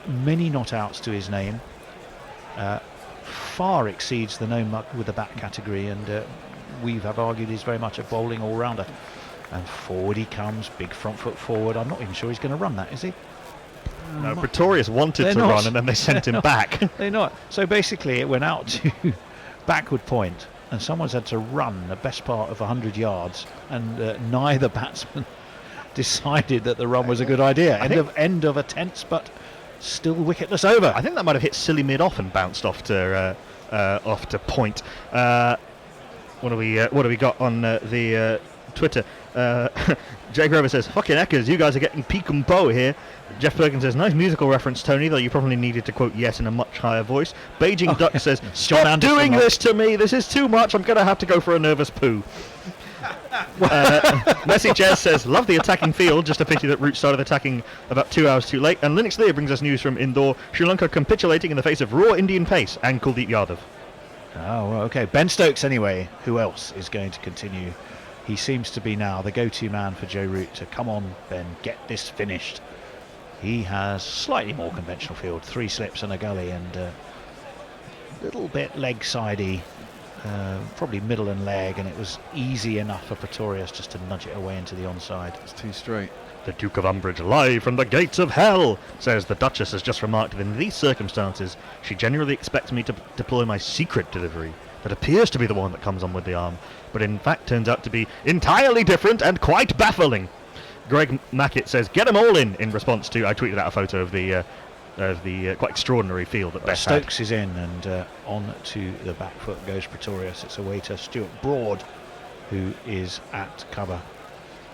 C: many not outs to his name, far exceeds the no muck with the bat category, and we have argued he's very much a bowling all-rounder. And forward he comes, big front foot forward. I'm not even sure he's going to run that, is he?
B: No, Pretorius wanted
C: They're
B: to
C: not.
B: run, and then they sent him back.
C: They're not. So basically it went out to backward point, and someone's had to run the best part of 100 yards, and neither batsman decided that the run was a good idea. End of a tense but still wicketless over.
B: I think that might have hit silly mid-off and bounced off to point. What do we got on the Twitter? Jay Grover says, "Fucking Eckers, you guys are getting peak and po here." Jeff Perkins says, "Nice musical reference, Tony, though you probably needed to quote Yes in a much higher voice." Beijing Duck says, "Stop
C: Anderson
B: doing
C: like-
B: this to me. This is too much. I'm going to have to go for a nervous poo." Messi Jez says, "Love the attacking field. Just a pity that Root started attacking about 2 hours too late." And Linux Lear brings us news from Indore. Sri Lanka capitulating in the face of raw Indian pace and Kuldeep Yadav.
C: Oh, well, okay. Ben Stokes, anyway. Who else is going to continue? He seems to be now the go-to man for Joe Root to come on, Ben, get this finished. He has slightly more conventional field, 3 slips and a gully, and a little bit leg-sidey, probably middle and leg, and it was easy enough for Pretorius just to nudge it away into the onside.
H: It's too straight.
B: The Duke of Umbridge, live from the gates of hell, says the Duchess has just remarked that in these circumstances, she generally expects me to deploy my secret delivery that appears to be the one that comes on with the arm, but in fact turns out to be entirely different and quite baffling. Greg Mackett says, "Get them all in response to," I tweeted out a photo of the quite extraordinary field that Bess had.
C: Stokes is in, and on to the back foot goes Pretorius. It's away to Stuart Broad, who is at cover,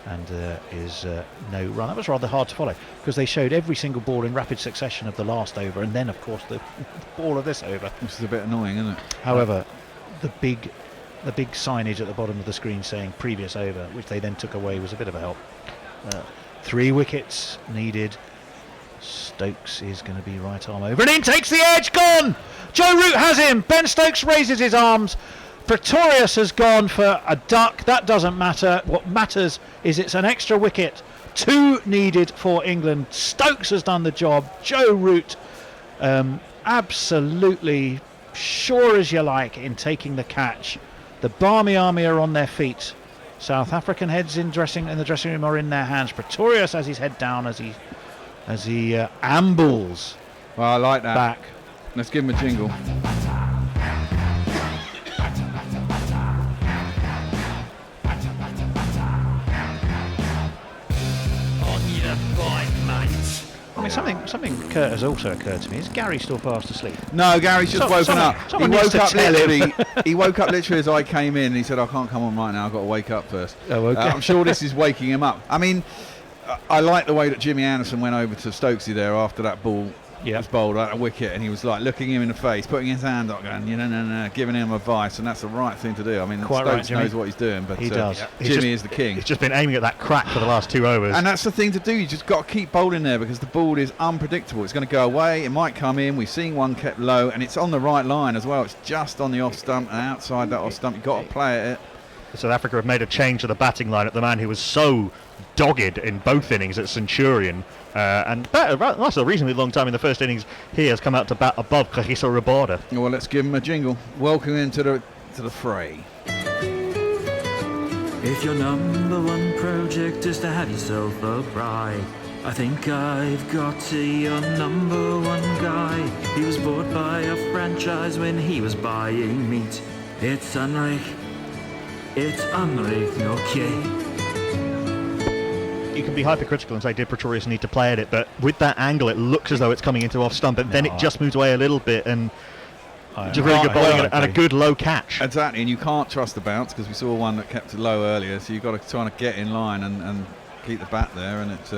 C: and is no run. That was rather hard to follow because they showed every single ball in rapid succession of the last over, and then of course the ball of this over.
H: Which is a bit annoying, isn't it?
C: However, the big signage at the bottom of the screen saying previous over, which they then took away, was a bit of a help. 3 wickets needed. Stokes is going to be right arm over and in, takes the edge, gone! Joe Root has him. Ben Stokes raises his arms. Pretorius has gone for a duck. That doesn't matter. What matters is it's an extra wicket. 2 needed for England. Stokes has done the job. Joe Root absolutely sure as you like in taking the catch. The Barmy Army are on their feet. South African heads in the dressing room are in their hands. Pretorius has his head down as he ambles
H: Well, I like that.
C: back.
H: Let's give him a jingle.
C: I mean, something has also occurred to me. Is Gary still fast asleep?
H: No, Gary's just woken up. He
C: someone needs
H: woke
C: to
H: up
C: tell him.
H: literally. He woke up literally as I came in. And he said, "I can't come on right now. I've got to wake up first."
C: Oh, okay.
H: I'm sure this is waking him up. I mean, I like the way that Jimmy Anderson went over to Stokesy there after that ball was bowled at a wicket, and he was like looking him in the face, putting his hand up, going, no, giving him advice, and that's the right thing to do. I mean,
C: Quite
H: Stokes
C: right,
H: knows what he's doing, but
C: He does.
H: Jimmy is the king.
B: He's just been aiming at that crack for the last 2 overs.
H: And that's the thing to do. You just got to keep bowling there because the ball is unpredictable. It's going to go away. It might come in. We've seen one kept low, and it's on the right line as well. It's just on the off stump and outside that off stump. You've got to play at it.
B: South Africa have made a change to the batting line at the man who was so dogged in both innings at Centurion, and that's a reasonably long time in the first innings. He has come out to bat above Kagiso Rabada.
H: Well, let's give him a jingle. Welcome into the fray.
J: If your number one project is to have yourself a bride, I think I've got a young number one guy. He was bought by a franchise when he was buying meat. It's Henrik. It's Henrik, okay.
B: You can be hypercritical and say, did Pretorius need to play at it? But with that angle, it looks as though it's coming into off stump, but then it just moves away a little bit, and just really good bowling and a good low catch.
H: Exactly, and you can't trust the bounce because we saw one that kept it low earlier, so you've got to try to get in line and keep the bat there, and it's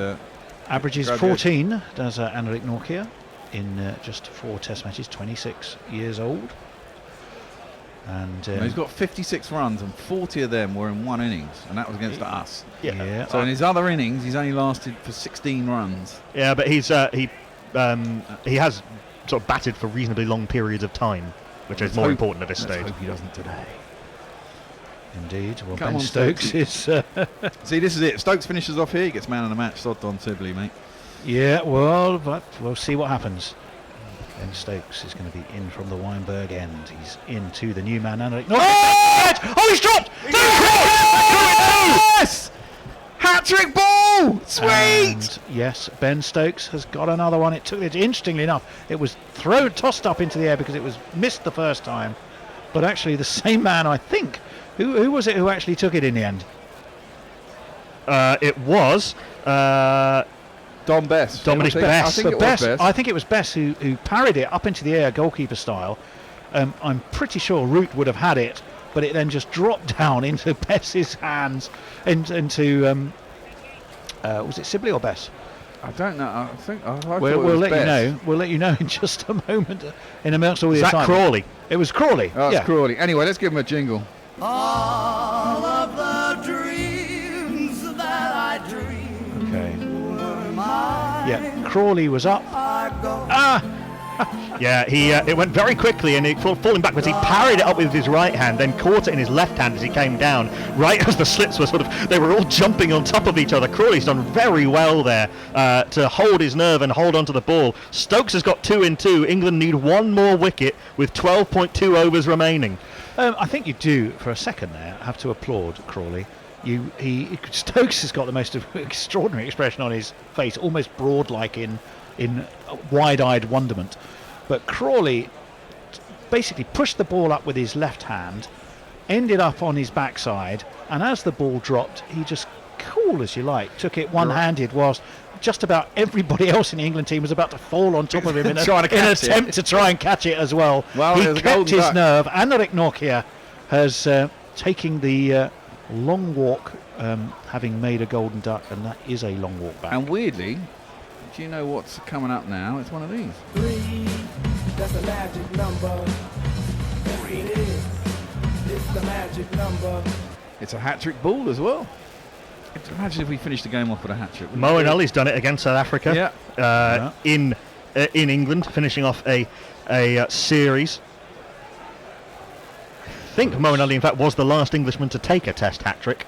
C: averages 14 does Henrik Norkia in just 4 test matches, 26 years old. And
H: he's got 56 runs, and 40 of them were in one innings, and that was against us.
B: Yeah.
H: So in his other innings, he's only lasted for 16 runs.
B: Yeah, but he has sort of batted for reasonably long periods of time, which is more important at this stage.
H: Let's hope he doesn't today.
C: Indeed. Well,
H: Come
C: Ben
H: on,
C: Stokes is...
H: See, this is it. If Stokes finishes off here, he gets man of the match. Sod on Sibley, mate.
C: Yeah, well, but we'll see what happens. Ben Stokes is going to be in from the Weinberg end. He's into the new man.
B: Oh, he's dropped!
H: Yes! Hat-trick ball! Sweet!
C: And yes, Ben Stokes has got another one. It took it, interestingly enough, it was tossed up into the air because it was missed the first time. But actually, the same man, I think. Who was it who actually took it in the end?
B: It was
H: Dom Bess.
B: Dominic Bess.
H: I think it was Bess.
C: I think it was Bess who parried it up into the air, goalkeeper style. I'm pretty sure Root would have had it, but it then just dropped down into Bess's hands, into was it Sibley or Bess?
H: I don't know. I think I thought
C: We'll
H: it was
C: let
H: Bess.
C: you know. We'll let you know in just a moment. In amongst all the
B: Zach
C: excitement.
B: Crawley.
C: It was Crawley.
H: Oh, it's
C: yeah.
H: Crawley. Anyway, let's give him a jingle.
K: All of the dreams that I dreamed
C: Okay.
K: were mine.
C: Yeah, Crawley was up.
B: Yeah, it went very quickly, and falling backwards, he parried it up with his right hand, then caught it in his left hand as he came down, right as the slips were they were all jumping on top of each other. Crawley's done very well there to hold his nerve and hold onto the ball. Stokes has got 2 in 2. England need one more wicket with 12.2 overs remaining.
C: I think you do, for a second there, have to applaud Crawley. Stokes has got the most extraordinary expression on his face, almost broad-like in wide-eyed wonderment. But Crawley basically pushed the ball up with his left hand, ended up on his backside, and as the ball dropped, he just, cool as you like, took it one-handed whilst just about everybody else in the England team was about to fall on top of him in an attempt to try and catch it as well. He kept his nerve. Henrik Norkia has taken the long walk, having made a golden duck, and that is a long walk back.
H: And weirdly, do you know what's coming up now? It's one of these.
K: 3, that's the magic number. Yes, it is. It's the magic number.
H: It's a hat-trick ball as well. Imagine if we finished the game off with a hat-trick.
B: Moeen Ali's done it against South Africa. In England, finishing off a series. I think Moeen Ali, in fact, was the last Englishman to take a Test hat-trick.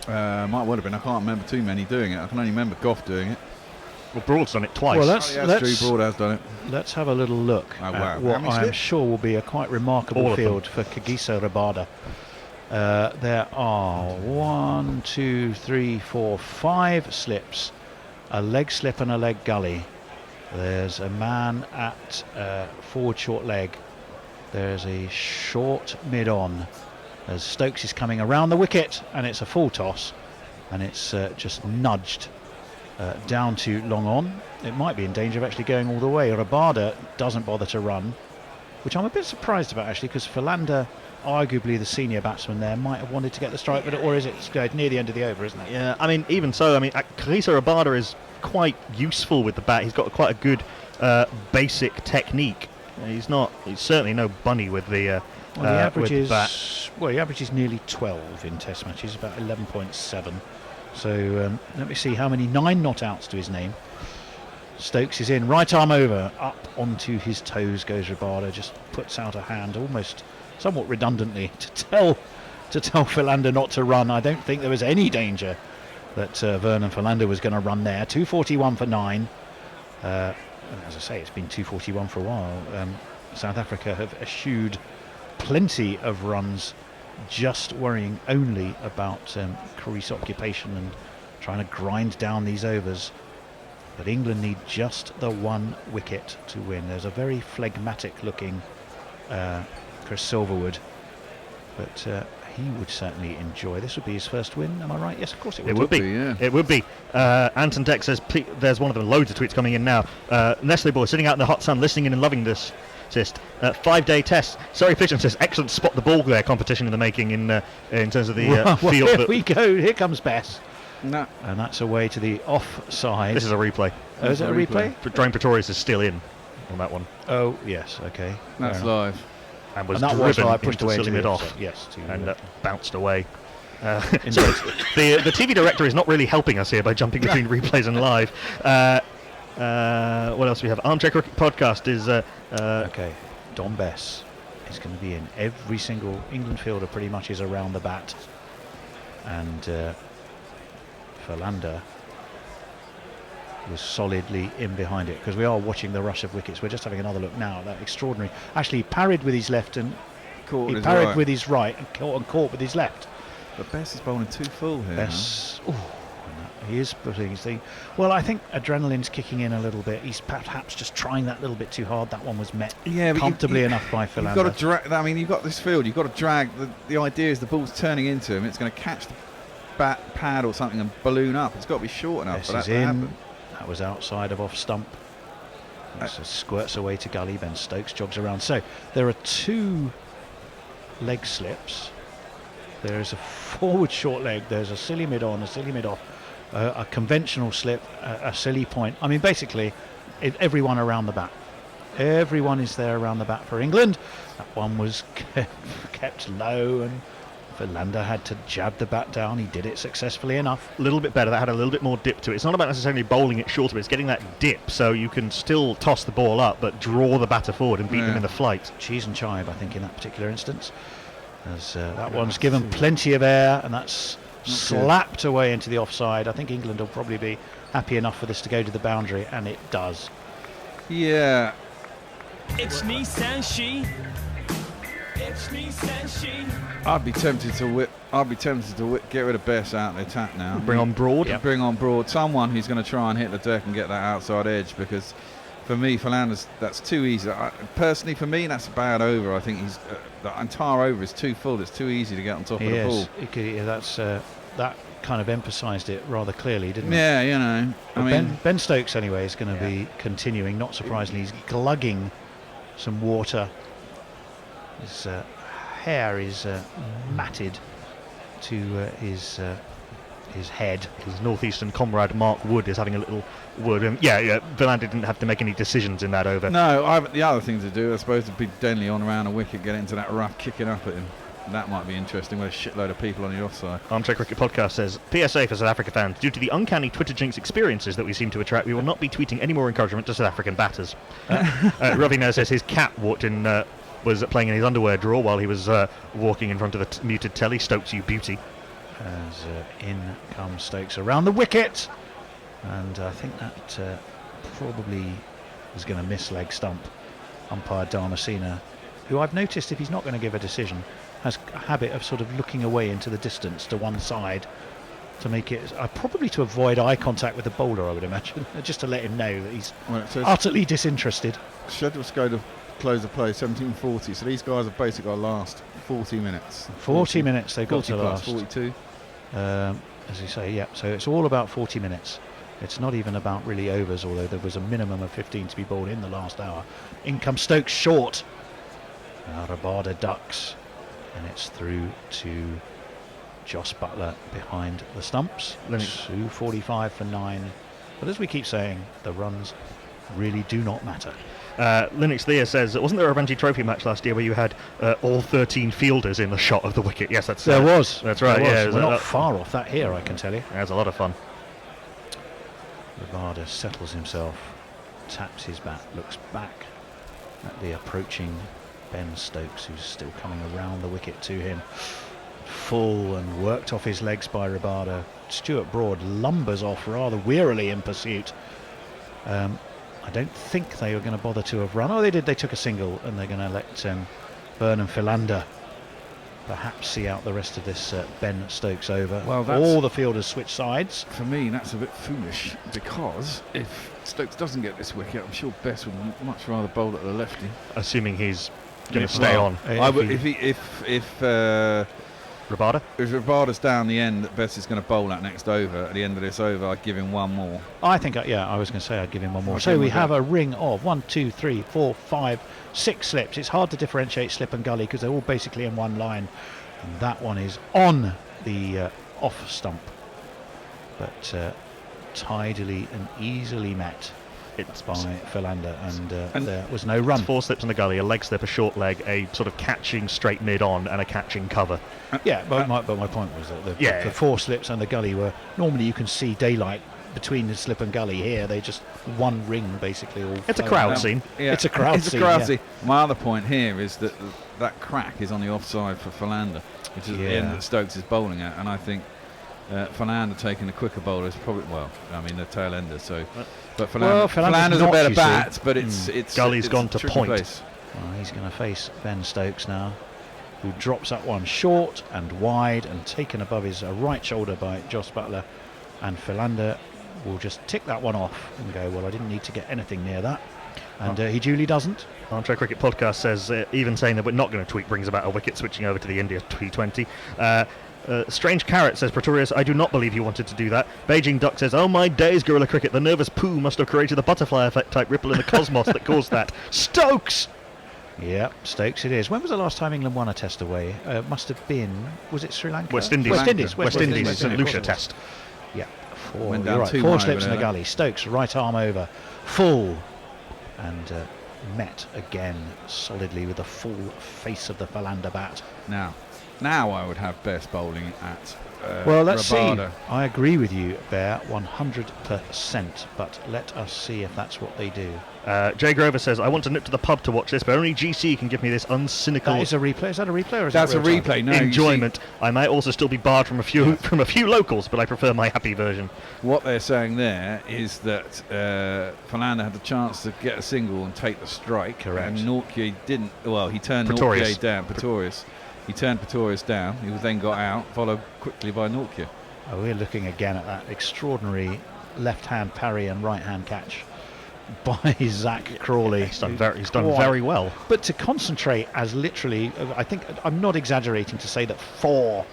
H: Might well have been. I can't remember too many doing it. I can only remember Goff doing it.
B: Well, Broad's done it twice.
C: Well,
H: that's true. Broad has done it.
C: Let's have a little look at what I am sure will be a quite remarkable field for Kagiso Rabada. There are 1, 2, 3, 4, 5 slips, a leg slip and a leg gully. There's a man at forward short leg. There's a short mid-on as Stokes is coming around the wicket, and it's a full toss, and it's just nudged down to long on. It might be in danger of actually going all the way. Rabada doesn't bother to run, which I'm a bit surprised about actually, because Philander, arguably the senior batsman there, might have wanted to get the strike, but or is it near the end of the over, isn't it?
B: Yeah, I mean, even so, Kagiso Rabada is quite useful with the bat. He's got quite a good basic technique. He's certainly no bunny with the bat.
C: Well, he averages nearly 12 in Test matches, about 11.7. So let me see how many 9 not outs to his name. Stokes is in, right arm over, up onto his toes goes Rabada, just puts out a hand almost somewhat redundantly to tell Philander not to run. I don't think there was any danger that Vernon Philander was going to run there. 241 for 9. And as I say, it's been 241 for a while. South Africa have eschewed plenty of runs, just worrying only about crease occupation and trying to grind down these overs. But England need just the one wicket to win. There's a very phlegmatic looking Chris Silverwood, but he would certainly enjoy. This would be his first win, am I right? Yes, of course it would.
B: It would be.
H: Yeah.
B: It would be. Anton Deck says, there's one of them, loads of tweets coming in now. Nestle Boy sitting out in the hot sun, listening in and loving this. 5-day test. Sorry, Pigeon says, excellent spot the ball there competition in the making in terms of the
C: well,
B: field.
C: Here we go. Here comes Bess.
H: No.
C: And that's away to the offside.
B: This is a replay.
C: Oh, is it a replay?
B: Drone Pretorius is still in on that one.
C: Oh, yes, okay.
H: That's live.
B: And was
C: that was
B: driven
C: pushed
B: into
C: away
B: silly
C: to the
B: mid-off.
C: offside, yes,
B: and bounced away. So the TV director is not really helping us here by jumping between replays and live. What else do we have? Armchair Cricket Podcast is...
C: okay, Don Bess is going to be in. Every single England fielder pretty much is around the bat. And Philander was solidly in behind it, because we are watching the rush of wickets. We're just having another look now. That extraordinary. Actually, he parried with his left and
H: Caught
C: he parried with his right and caught with his left.
H: But Bess is bowling too full here.
C: Bess, he is putting his thing. Well, I think adrenaline's kicking in a little bit. He's perhaps just trying that little bit too hard. That one was met comfortably enough by Philander.
H: You've got to drag. I mean, you've got this field. You've got to drag. The idea is the ball's turning into him. It's going to catch the bat pad or something and balloon up. It's got to be short enough
C: Bess
H: for that
C: is
H: to
C: in.
H: happen.
C: That was outside of off stump. So squirts away to gully. Ben Stokes jogs around. So there are two leg slips. There is a forward short leg. There's a silly mid on, a silly mid off, a conventional slip, a silly point. I mean, basically, everyone around the bat. Everyone is there around the bat for England. That one was kept low, and Philander had to jab the bat down. He did it successfully enough.
B: A little bit better. That had a little bit more dip to it. It's not about necessarily bowling it shorter, but it's getting that dip, so you can still toss the ball up, but draw the batter forward and beat them in the flight.
C: Cheese and chive, I think, in that particular instance. As that one's given plenty of air, and that's slapped away into the offside. I think England will probably be happy enough for this to go to the boundary, and it does.
H: Yeah.
I: It's Nissan She. It's Nissan She.
H: I'd be tempted to get rid of Bess out of the attack now.
B: Bring on Broad.
H: Yep. Bring on Broad. Someone who's going to try and hit the deck and get that outside edge, because for me, Philander's, that's too easy. Personally, for me, that's a bad over. I think he's the entire over is too full. It's too easy to get on top of the ball.
C: That kind of emphasised it rather clearly, didn't it?
H: Yeah, you know. I mean,
C: Ben Stokes anyway is going to be continuing. Not surprisingly, he's glugging some water. His hair is matted to his head.
B: His northeastern comrade Mark Wood is having a little word. Philander didn't have to make any decisions in that over.
H: No, the other thing to do, I suppose, would be Denley on around a wicket, get into that rough, kicking up at him. That might be interesting with a shitload of people on the offside.
B: Armchair Cricket Podcast says, PSA for South Africa fans, due to the uncanny Twitter jinx experiences that we seem to attract, we will not be tweeting any more encouragement to South African batters. Ravi now says his cat walked in, was playing in his underwear drawer while he was walking in front of the muted telly. Stokes, you beauty.
C: As in comes Stokes around the wicket, and I think that probably is going to miss leg stump. Umpire Dharmasena, who I've noticed, if he's not going to give a decision, has a habit of sort of looking away into the distance to one side to make it, probably to avoid eye contact with the bowler, I would imagine, just to let him know that he's utterly disinterested.
H: Scheduled to go to close of play 17:40, so these guys have basically got to last 40 minutes.
C: 40 minutes they've got to last.
H: 42.
C: As you say, yeah, so it's all about 40 minutes. It's not even about really overs, although there was a minimum of 15 to be bowled in the last hour. In comes Stokes short. Rabada ducks, and it's through to Joss Butler behind the stumps. 2:45 for 9. But as we keep saying, the runs really do not matter.
B: Linux Thea says, wasn't there a Ranji Trophy match last year where you had all 13 fielders in the shot of the wicket? Yes, that's
C: there was.
B: That's right. Yeah,
C: we're not far off that here, I can tell you.
B: That's a lot of fun.
C: Rabada settles himself, taps his bat, looks back at the approaching Ben Stokes, who's still coming around the wicket to him. Full and worked off his legs by Rabada. Stuart Broad lumbers off rather wearily in pursuit. I don't think they were going to bother to have run. Oh, they did. They took a single, and they're going to let Burnham Philander perhaps see out the rest of this Ben Stokes over.
H: Well,
C: all the fielders switch sides.
H: For me, that's a bit foolish, because if Stokes doesn't get this wicket, I'm sure Bess would much rather bowl at the lefty.
B: Assuming he's going to stay on.
H: If
B: Rabada?
H: If Rabada's down the end that Bess is going to bowl at next over, at the end of this over, I'd give him one more.
C: I think, I was going to say I'd give him one more. So we have a ring of 1, 2, 3, 4, 5, 6 slips. It's hard to differentiate slip and gully because they're all basically in one line. And that one is on the off stump, but tidily and easily met. It's by Philander, and there was no run.
B: 4 slips in the gully, a leg slip, a short leg, a sort of catching straight mid on, and a catching cover.
C: But my point was that the 4 slips and the gully were normally you can see daylight between the slip and gully. Here they just one ring basically.
B: It's a crowd scene.
H: Yeah,
C: it's a crowd scene.
H: scene. My other point here is that that crack is on the offside for Philander, which is the end that Stokes is bowling at, and I think Philander taking the quicker bowler is probably the tail ender. So. But Philander's a better bat, but it's
B: Gully's gone to point.
C: Well, he's going to face Ben Stokes now, who drops that one short and wide and taken above his right shoulder by Jos Buttler, and Philander will just tick that one off and go, well, I didn't need to get anything near that, and he duly doesn't.
B: Armchair Cricket Podcast says even saying that we're not going to tweet brings about a wicket switching over to the India T20. Strange Carrot says, Pretorius, I do not believe he wanted to do that. Beijing Duck says, oh my days, Guerrilla Cricket, the nervous poo must have created the butterfly effect type ripple in the cosmos that caused that. Stokes!
C: Yep, Stokes it is. When was the last time England won a test away? Must have been, was it Sri Lanka?
B: West Indies. West Indies, St. Lucia test.
C: Yeah, 4 slips in the gully. Stokes, right arm over, full, and met again solidly with the full face of the Philander bat.
H: Now I would have Bess bowling at
C: well, let's
H: Rabada.
C: see. I agree with you, Bear, 100%. But let us see if that's what they do.
B: Jay Grover says, I want to nip to the pub to watch this, but only GC can give me this uncynical...
C: That is a replay. Is that a replay or is
H: That's
C: that
H: a replay. No,
B: enjoyment? I might also still be barred from a few locals, but I prefer my happy version.
H: What they're saying there is that Philander had the chance to get a single and take the strike.
C: Correct.
H: And Nortje didn't. Well, he turned Nortje down. Pretorius. He turned Pretorius down. He then got out, followed quickly by Nortje.
C: Oh, we're looking again at that extraordinary left-hand parry and right-hand catch by Zach Crawley.
B: He's done very well.
C: But to concentrate as literally, I think, I'm not exaggerating to say that 4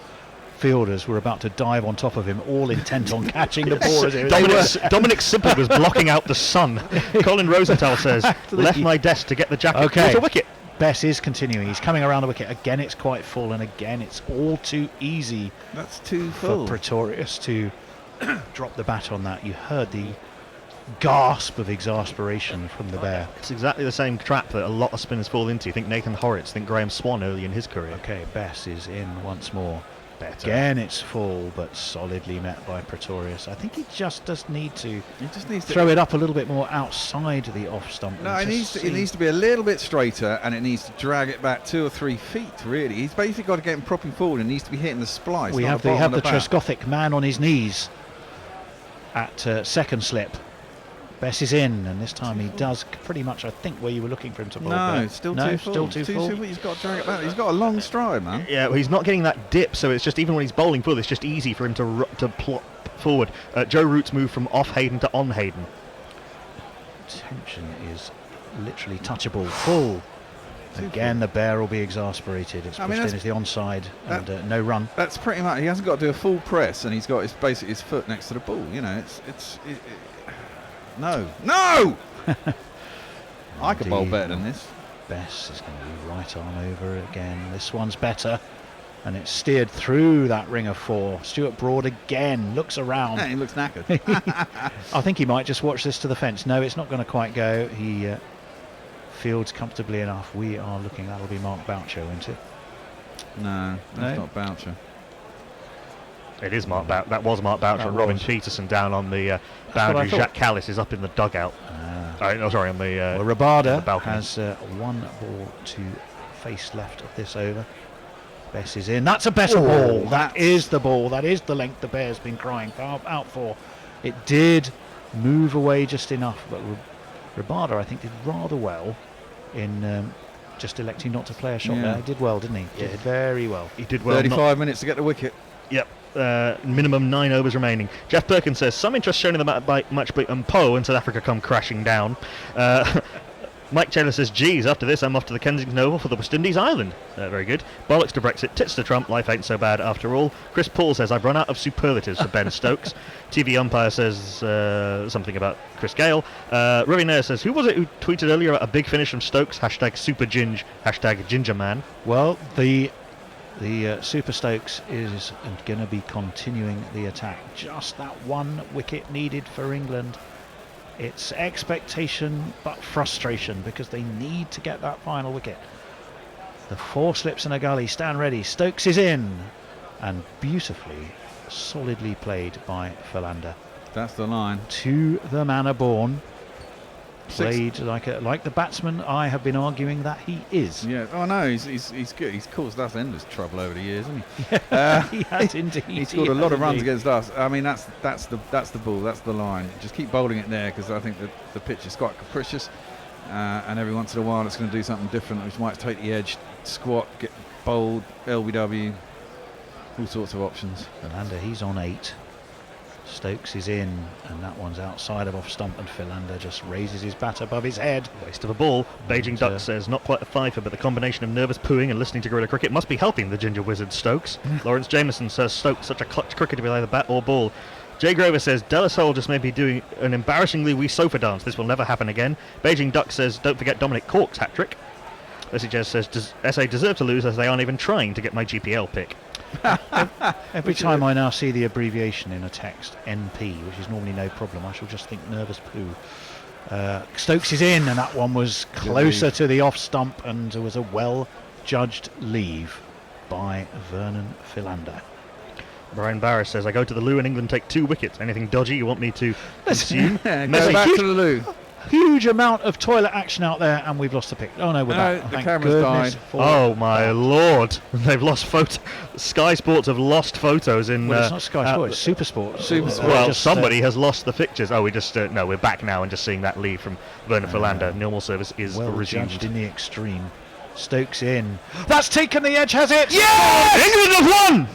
C: fielders were about to dive on top of him, all intent on catching the ball.
B: Dominic Simple was blocking out the sun. Colin Rosenthal says, left my desk to get the jacket.
C: Okay.
B: Caught a wicket.
C: Bess is continuing. He's coming around the wicket. Again, it's quite full, and again, it's all too easy.
H: That's too full
C: for Pretorius to drop the bat on that. You heard the gasp of exasperation from the Bear.
B: It's exactly the same trap that a lot of spinners fall into. Think Nathan Horrocks, think Graham Swan early in his career.
C: Okay, Bess is in once more.
B: Better.
C: Again, it's full, but solidly met by Pretorius. I think he just does need to
H: needs
C: throw it up a little bit more outside the off stump.
H: No, it needs to be a little bit straighter, and it needs to drag it back 2 or 3 feet, really. He's basically got to get him propping forward and needs to be hitting the splice.
C: We have the Trescothic man on his knees at second slip. Bess is in, and this time he does pretty much, I think, where you were looking for him to bowl.
H: No, still too full. He's got to drag it back. He's got a long stride, man.
B: Yeah, well, he's not getting that dip, so it's just, even when he's bowling full, it's just easy for him to plop forward. Joe Root's moved from off Hayden to on Hayden.
C: Tension is literally touchable. Full. Again, the Bear will be exasperated. It's pushed in as the onside and no run.
H: That's pretty much. He hasn't got to do a full press, and he's got basically his foot next to the ball. You know, No! I could bowl better than this.
C: Bess is going to be right arm over again. This one's better. And it's steered through that ring of 4. Stuart Broad again looks around.
H: Yeah, he looks knackered.
C: I think he might just watch this to the fence. No, it's not going to quite go. He fields comfortably enough. We are looking, that'll be Mark Boucher, won't it?
H: No, that's not Boucher.
B: It is Mark Boucher. That was Mark Boucher and Robin Peterson down on the boundary. Jacques Callis is up in the dugout. On the
C: Rabada has 1 ball to face left of this over. Bess is in. That's a better ball. That is the ball. That is the length the Bear's been crying out for. It did move away just enough, but Rabada, I think, did rather well in just electing not to play a shot there. He did well, didn't he?
B: Yeah.
C: Did very well.
B: He did well.
H: 35 minutes to get the wicket.
B: Yep. Minimum 9 overs remaining. Jeff Perkins says, some interest shown in the match by Poe and South Africa come crashing down. Mike Taylor says, geez, after this I'm off to the Kensington Oval for the West Indies Island. Very good. Bollocks to Brexit, tits to Trump, life ain't so bad after all. Chris Paul says, I've run out of superlatives for Ben Stokes. TV umpire says something about Chris Gale. Ravi Nair says, who was it who tweeted earlier about a big finish from Stokes? Hashtag Super Ginge, hashtag Ginger Man.
C: Well, the Super Stokes is going to be continuing the attack. Just that one wicket needed for England. It's expectation but frustration because they need to get that final wicket. The 4 slips and a gully. Stand ready. Stokes is in. And beautifully, solidly played by Philander.
H: That's the line.
C: To the manner born. Played like the batsman I have been arguing that he is.
H: Yeah. Oh no, he's good. He's caused us endless trouble over the years, hasn't he?
C: He has indeed.
H: He scored a lot of runs against us. I mean, that's the ball. That's the line. Just keep bowling it there because I think that the pitch is quite capricious, and every once in a while it's going to do something different, which might take the edge. Squat, get bowled, LBW, all sorts of options.
C: Philander, he's on 8. Stokes is in, and that one's outside of off stump, and Philander just raises his bat above his head.
B: Waste of a ball. Beijing Duck says, not quite a fifer, but the combination of nervous pooing and listening to guerrilla cricket must be helping the Ginger Wizard Stokes. Lawrence Jameson says, Stokes such a clutch cricketer with either bat or ball. Jay Grover says, Della Soul just may be doing an embarrassingly wee sofa dance. This will never happen again. Beijing Duck says, don't forget Dominic Cork's hat-trick. Leslie Jez says, does SA deserve to lose as they aren't even trying to get my GPL pick?
C: Every time I now see the abbreviation in a text, NP, which is normally no problem, I shall just think nervous poo. Stokes is in, and that one was closer to the off stump, and there was a well-judged leave by Vernon Philander.
B: Brian Barris says, I go to the loo and England take 2 wickets. Anything dodgy you want me to consume?
H: Go back to the loo.
C: Huge amount of toilet action out there, and we've lost the pick. Oh no, we're back.
H: The camera's died.
B: Oh my lord! They've lost photo. Sky Sports have lost photos in.
C: Well, it's not Sky Sports. It's Super Sports.
B: Well, somebody has lost the pictures. Oh, we just no. We're back now and just seeing that lead from Vernon Philander. Normal service is resumed.
C: Judged in the extreme. Stokes in. That's taken the edge, has it?
B: Yes! England have won.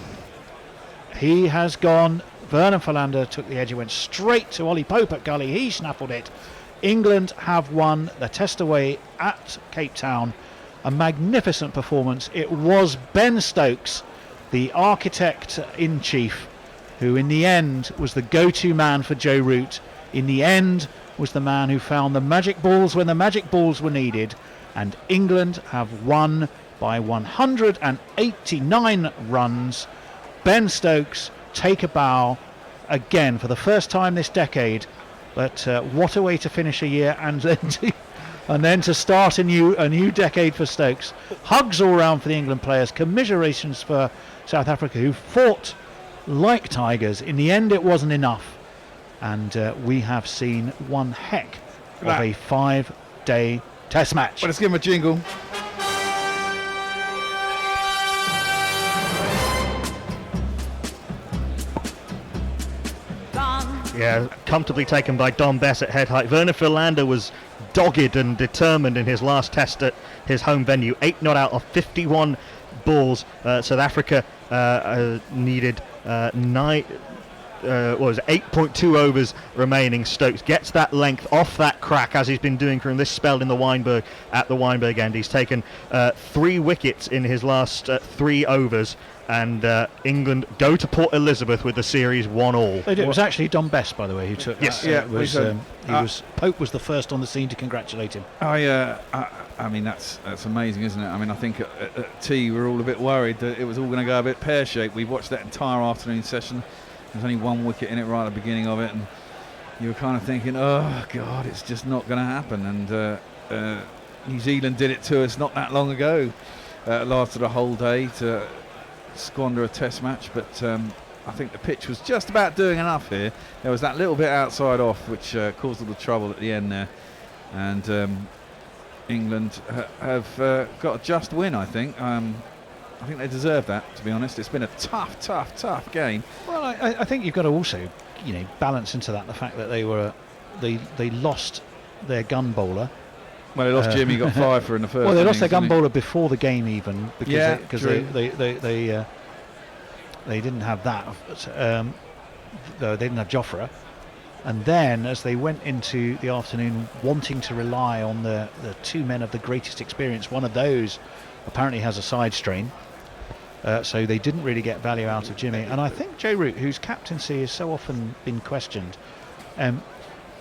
C: He has gone. Vernon Philander took the edge. He went straight to Ollie Pope at gully. He snaffled it. England have won the test away at Cape Town. A magnificent performance. It was Ben Stokes, the architect-in-chief, who in the end was the go-to man for Joe Root. In the end was the man who found the magic balls when the magic balls were needed. And England have won by 189 runs. Ben Stokes take a bow again for the first time this decade. But what a way to finish a year and then to start a new decade for Stokes. Hugs all round for the England players. Commiserations for South Africa, who fought like tigers. In the end, it wasn't enough. And we have seen one heck of a 5-day test match.
H: Well, let's give him a jingle.
B: Yeah, comfortably taken by Dom Bess at head height. Vernon Philander was dogged and determined in his last test at his home venue. 8 not out of 51 balls. South Africa needed 8.2 overs remaining. Stokes gets that length off that crack, as he's been doing from this spell in the Weinberg at the Weinberg end. He's taken 3 wickets in his last 3 overs. And England go to Port Elizabeth with the series 1-1.
C: It was actually Dom Best, by the way, who took.
B: Yes,
C: Pope was the first on the scene to congratulate him.
H: I mean that's amazing, isn't it? I mean, I think at tea we were all a bit worried that it was all going to go a bit pear-shaped. We watched that entire afternoon session. There's only 1 wicket in it right at the beginning of it, and you were kind of thinking, oh God, it's just not going to happen. And New Zealand did it to us not that long ago. It lasted a whole day to squander a test match, but I think the pitch was just about doing enough here. There was that little bit outside off which caused all the trouble at the end there, and England have got a just win. I think they deserve that, to be honest. It's been a tough game.
C: Well, I think you've got to also balance into that the fact that they lost their gun bowler
H: Well, they lost Jimmy, got 5 for in the first.
C: Well, they lost their
H: innings,
C: gun
H: didn't
C: bowler before the game even because
H: true.
C: they didn't have that. They didn't have Jofra. And then, as they went into the afternoon wanting to rely on the 2 men of the greatest experience, one of those apparently has a side strain. So they didn't really get value out of Jimmy. And I think Joe Root, whose captaincy has so often been questioned,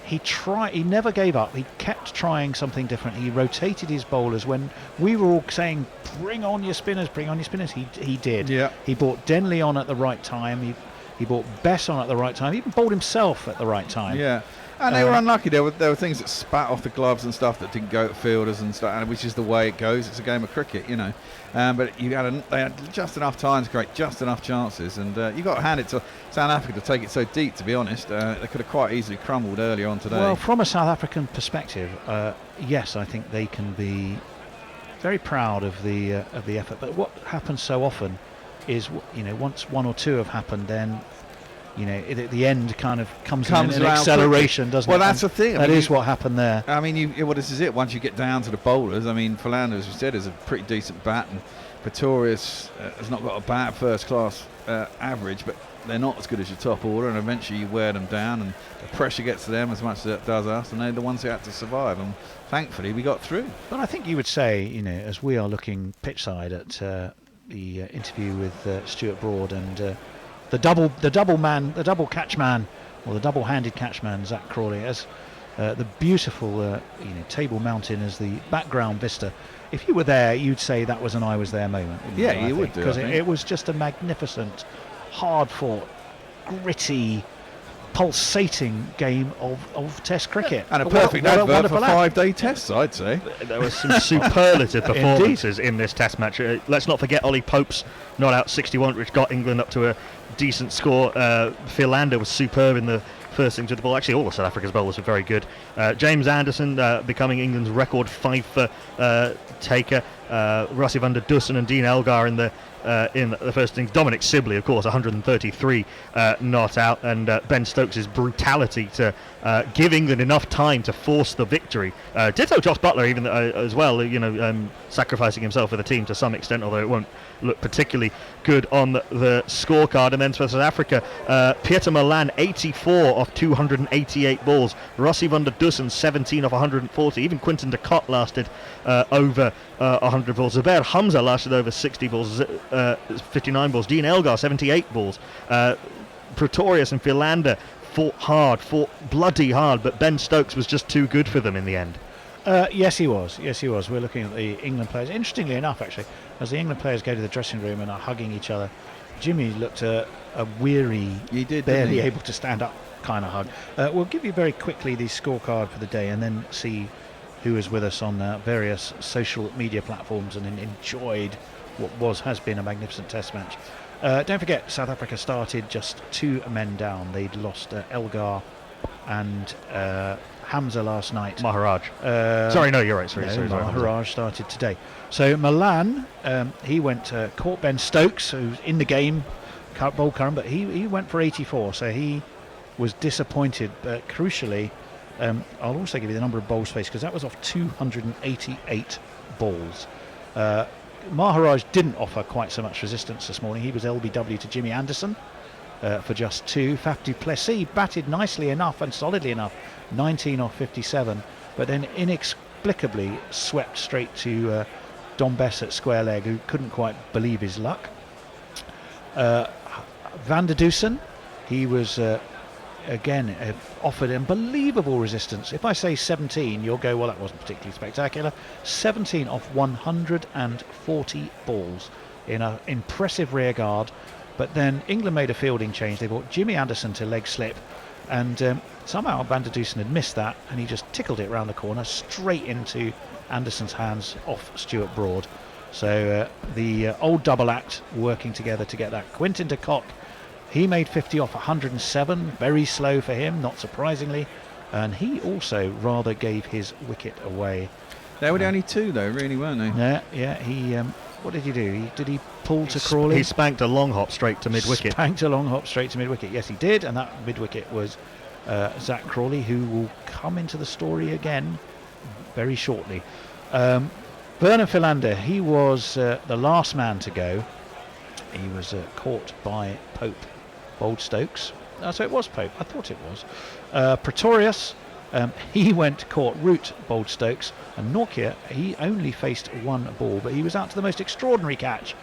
C: he never gave up. He kept trying something different. He rotated his bowlers when we were all saying, bring on your spinners, bring on your spinners. He did.
H: Yeah.
C: He brought Denley on at the right time. He brought Bess on at the right time. He even bowled himself at the right time.
H: Yeah. And they were unlucky. There were things that spat off the gloves and stuff that didn't go at fielders and stuff, which is the way it goes. It's a game of cricket, you know. But they had just enough time to create just enough chances, and you got to hand it to South Africa to take it so deep. To be honest, they could have quite easily crumbled earlier on today.
C: Well, from a South African perspective, yes, I think they can be very proud of the effort. But what happens so often is, once one or two have happened, then at the end kind of comes in an acceleration, quickly. Doesn't it?
H: Well, that's the thing.
C: That is what happened there.
H: I mean, this is it. Once you get down to the bowlers, I mean, Philander, as you said, is a pretty decent bat, and Pretorius has not got a bad first-class average, but they're not as good as your top order, and eventually you wear them down, and the pressure gets to them as much as it does us, and they're the ones who had to survive, and thankfully we got through.
C: But I think you would say, as we are looking pitchside at the interview with Stuart Broad and the double catch man, or the double-handed catch man, Zach Crawley, as the beautiful Table Mountain as the background vista. If you were there, you'd say that was an I was there moment.
H: Yeah, you would do,
C: because it was just a magnificent, hard-fought, gritty, pulsating game of Test cricket.
H: And a perfect advert for 5-day tests, I'd say.
B: There were some superlative performances in this Test match. Let's not forget Ollie Pope's not out 61, which got England up to a decent score. Philander was superb in the first innings of the ball. Actually, all of South Africa's bowlers were very good. James Anderson becoming England's record 5 for taker. Rassie van der Dussen and Dean Elgar in the first innings. Dominic Sibley, of course, 133 not out, and Ben Stokes' brutality to give England enough time to force the victory. Ditto Josh Butler, even as well, sacrificing himself for the team to some extent, although it won't look particularly good on the scorecard. And then for South Africa, Pieter Malan, 84 off 288 balls. Rassie van der Dussen, 17 off 140. Even Quinton de Kock lasted over 100 balls. Zubair Hamza lasted over 60 balls, 59 balls. Dean Elgar, 78 balls. Pretorius and Philander fought bloody hard, but Ben Stokes was just too good for them in the end.
C: Yes, he was. We're looking at the England players. Interestingly enough, actually, as the England players go to the dressing room and are hugging each other, Jimmy looked a weary, barely able to stand up kind of hug. We'll give you very quickly the scorecard for the day, and then see who is with us on various social media platforms and enjoyed what has been a magnificent Test match. Don't forget, South Africa started just 2 men down. They'd lost Elgar and Hamza last night.
B: Maharaj. Sorry, no, you're right. Sorry,
C: Maharaj started today. So Malan, he went caught Ben Stokes, who's in the game, bowl current, but he went for 84. So he was disappointed. But crucially, I'll also give you the number of bowls faced, because that was off 288 balls. Maharaj didn't offer quite so much resistance this morning. He was LBW to Jimmy Anderson for just 2. Faf du Plessis batted nicely enough and solidly enough, 19 off 57, but then inexplicably swept straight to Don Bess at square leg, who couldn't quite believe his luck. Van der Dussen, he was again offered unbelievable resistance. If I say 17, you'll go, well, that wasn't particularly spectacular. 17 off 140 balls in an impressive rear guard. But then England made a fielding change. They brought Jimmy Anderson to leg slip, and somehow Van der Dussen had missed that, and he just tickled it round the corner straight into Anderson's hands off Stuart Broad. So the old double act working together to get that. Quinton de Kock, he made 50 off 107, very slow for him, not surprisingly, and he also rather gave his wicket away.
H: They were the only 2, though, really, weren't they?
C: Yeah. He what did he do? Did he pull to Crawley?
B: He spanked a long hop straight to mid-wicket.
C: Spanked a long hop straight to mid-wicket. Yes, he did, and that mid-wicket was Zach Crawley, who will come into the story again very shortly. Vernon Philander, he was the last man to go. He was caught by Pope Boldstokes. So it was Pope. I thought it was. Pretorius, he caught Root Boldstokes. And Norkia, he only faced one ball, but he was out to the most extraordinary catch.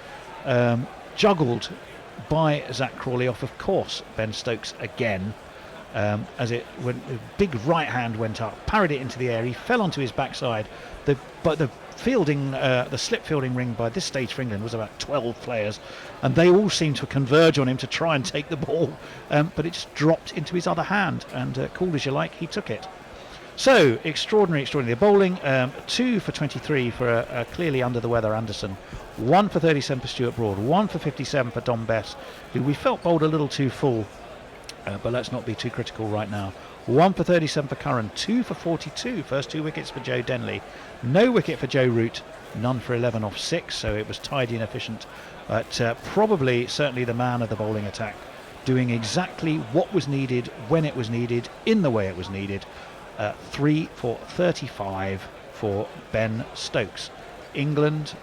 C: Juggled by Zach Crawley off, of course, Ben Stokes again. As a big right hand went up, parried it into the air. He fell onto his backside. But the fielding, the slip fielding ring by this stage for England was about 12 players, and they all seemed to converge on him to try and take the ball. But it just dropped into his other hand, and called as you like, he took it. So extraordinary. The bowling, 2 for 23 for a clearly under the weather Anderson, 1 for 37 for Stuart Broad, 1 for 57 for Dom Bess, who we felt bowled a little too full. But let's not be too critical right now. 1 for 37 for Curran, 2 for 42, first 2 wickets for Joe Denley. No wicket for Joe Root, none for 11 off 6, so it was tidy and efficient. But certainly the man of the bowling attack, doing exactly what was needed, when it was needed, in the way it was needed. 3 for 35 for Ben Stokes. England,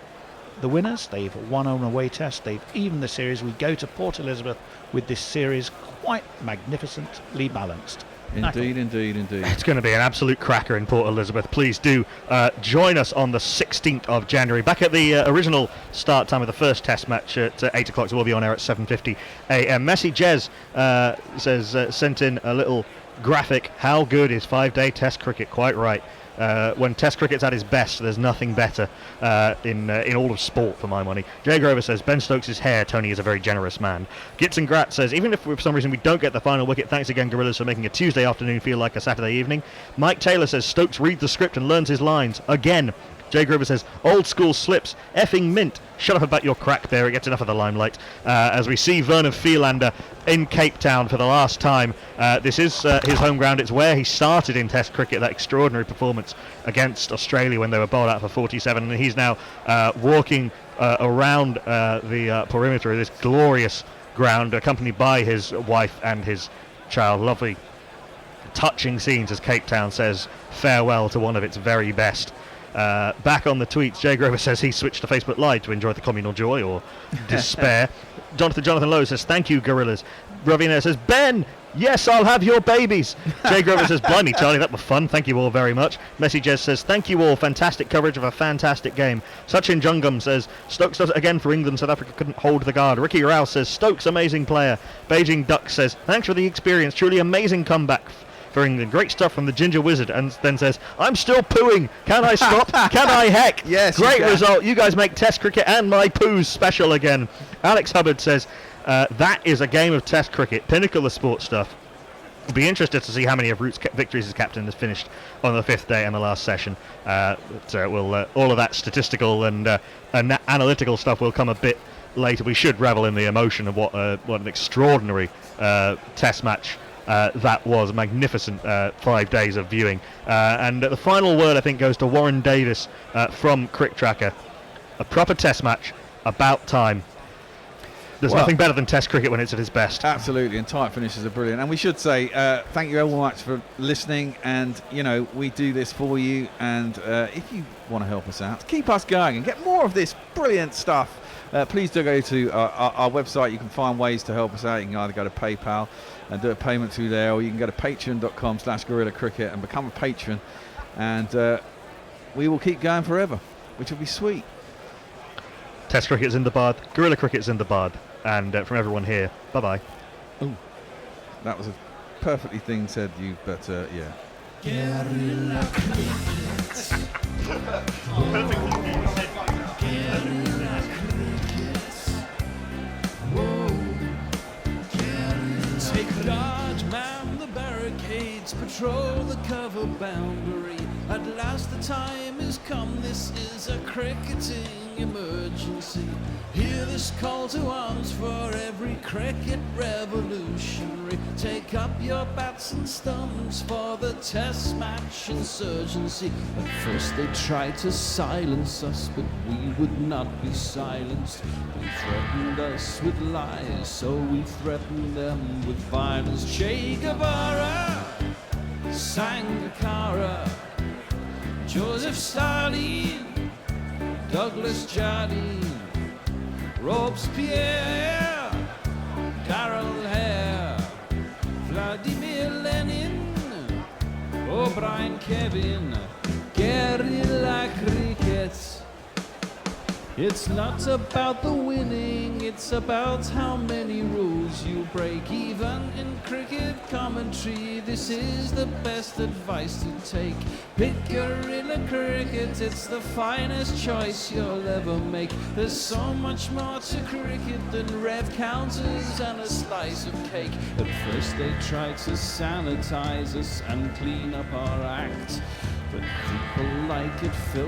C: the winners, they've won on an away test, they've evened the series. We go to Port Elizabeth with this series quite magnificently balanced.
H: Indeed.
B: It's going to be an absolute cracker in Port Elizabeth. Please do join us on the 16th of January. Back at the original start time of the first test match at 8 o'clock, so we'll be on air at 7:50 a.m. Messi Jez says, sent in a little graphic. How good is 5-day test cricket? Quite right. When test cricket's at its best, there's nothing better in all of sport for my money. Jay Grover says, Ben Stokes' hair, Tony is a very generous man. Gitson Grat says, even if for some reason we don't get the final wicket, thanks again Gorillas for making a Tuesday afternoon feel like a Saturday evening. Mike Taylor says, Stokes reads the script and learns his lines again. Jay Grover says, old school slips, effing mint. Shut up about your crack there, it gets enough of the limelight. As we see Vernon Philander in Cape Town for the last time. This is his home ground. It's where he started in Test cricket, that extraordinary performance against Australia when they were bowled out for 47. And he's now walking around the perimeter of this glorious ground, accompanied by his wife and his child. Lovely, touching scenes as Cape Town says farewell to one of its very best. Back on the tweets, Jay Grover says he switched to Facebook Live to enjoy the communal joy or despair. Jonathan Lowe says, thank you, Gorillas. Ravina says, Ben, yes, I'll have your babies. Jay Grover says, blimey, Charlie, that was fun. Thank you all very much. Messi Jez says, thank you all. Fantastic coverage of a fantastic game. Sachin Jungam says, Stokes does it again for England. South Africa couldn't hold the guard. Ricky Rouse says, Stokes, amazing player. Beijing Duck says, thanks for the experience. Truly amazing comeback for England. Great stuff from the Ginger Wizard, and then says, I'm still pooing. Can I stop? Can I heck?
H: Yes.
B: Great result. You guys make Test cricket and my poos special again. Alex Hubbard says, that is a game of Test cricket. Pinnacle of sports stuff. We'll be interested to see how many of Root's victories as captain has finished on the 5th day and the last session. We'll all of that statistical and analytical stuff will come a bit later. We should revel in the emotion of what an extraordinary Test match that was. A magnificent 5 days of viewing. And the final word, I think, goes to Warren Davis from Crick Tracker. A proper Test match, about time. There's nothing better than Test cricket when it's at its best.
H: Absolutely, and tight finishes are brilliant. And we should say thank you all much for listening. And, you know, we do this for you. And if you want to help us out, keep us going and get more of this brilliant stuff, please do go to our website. You can find ways to help us out. You can either go to PayPal and do a payment through there, or you can go to patreon.com/Gorilla Cricket and become a patron. And we will keep going forever, which will be sweet.
B: Test cricket's in the bard, Gorilla Cricket's in the bard. And from everyone here, bye-bye.
H: Ooh, that was a perfectly thing said, you, but yeah.
K: Guerrilla Cricket. Guerrilla Cricket. Whoa. Guerrilla. Take guard, man the barricades, patrol the cover boundary. At last the time is come, this is a cricketing emergency. Hear this call to arms for every cricket revolutionary. Take up your bats and stumps for the Test match insurgency. At first they tried to silence us, but we would not be silenced. They threatened us with lies, so we threatened them with violence. Che Guevara, Sangakkara, Joseph Stalin, Douglas Jardine, Robespierre, Carol Hare, Vladimir Lenin, O'Brien Kevin, guerrilla cricket. It's not about the winning, it's about how many rules you break. Even in cricket commentary, this is the best advice to take. Pick guerrilla cricket, it's the finest choice you'll ever make. There's so much more to cricket than rev counters and a slice of cake. At first they tried to sanitize us and clean up our act, but people like it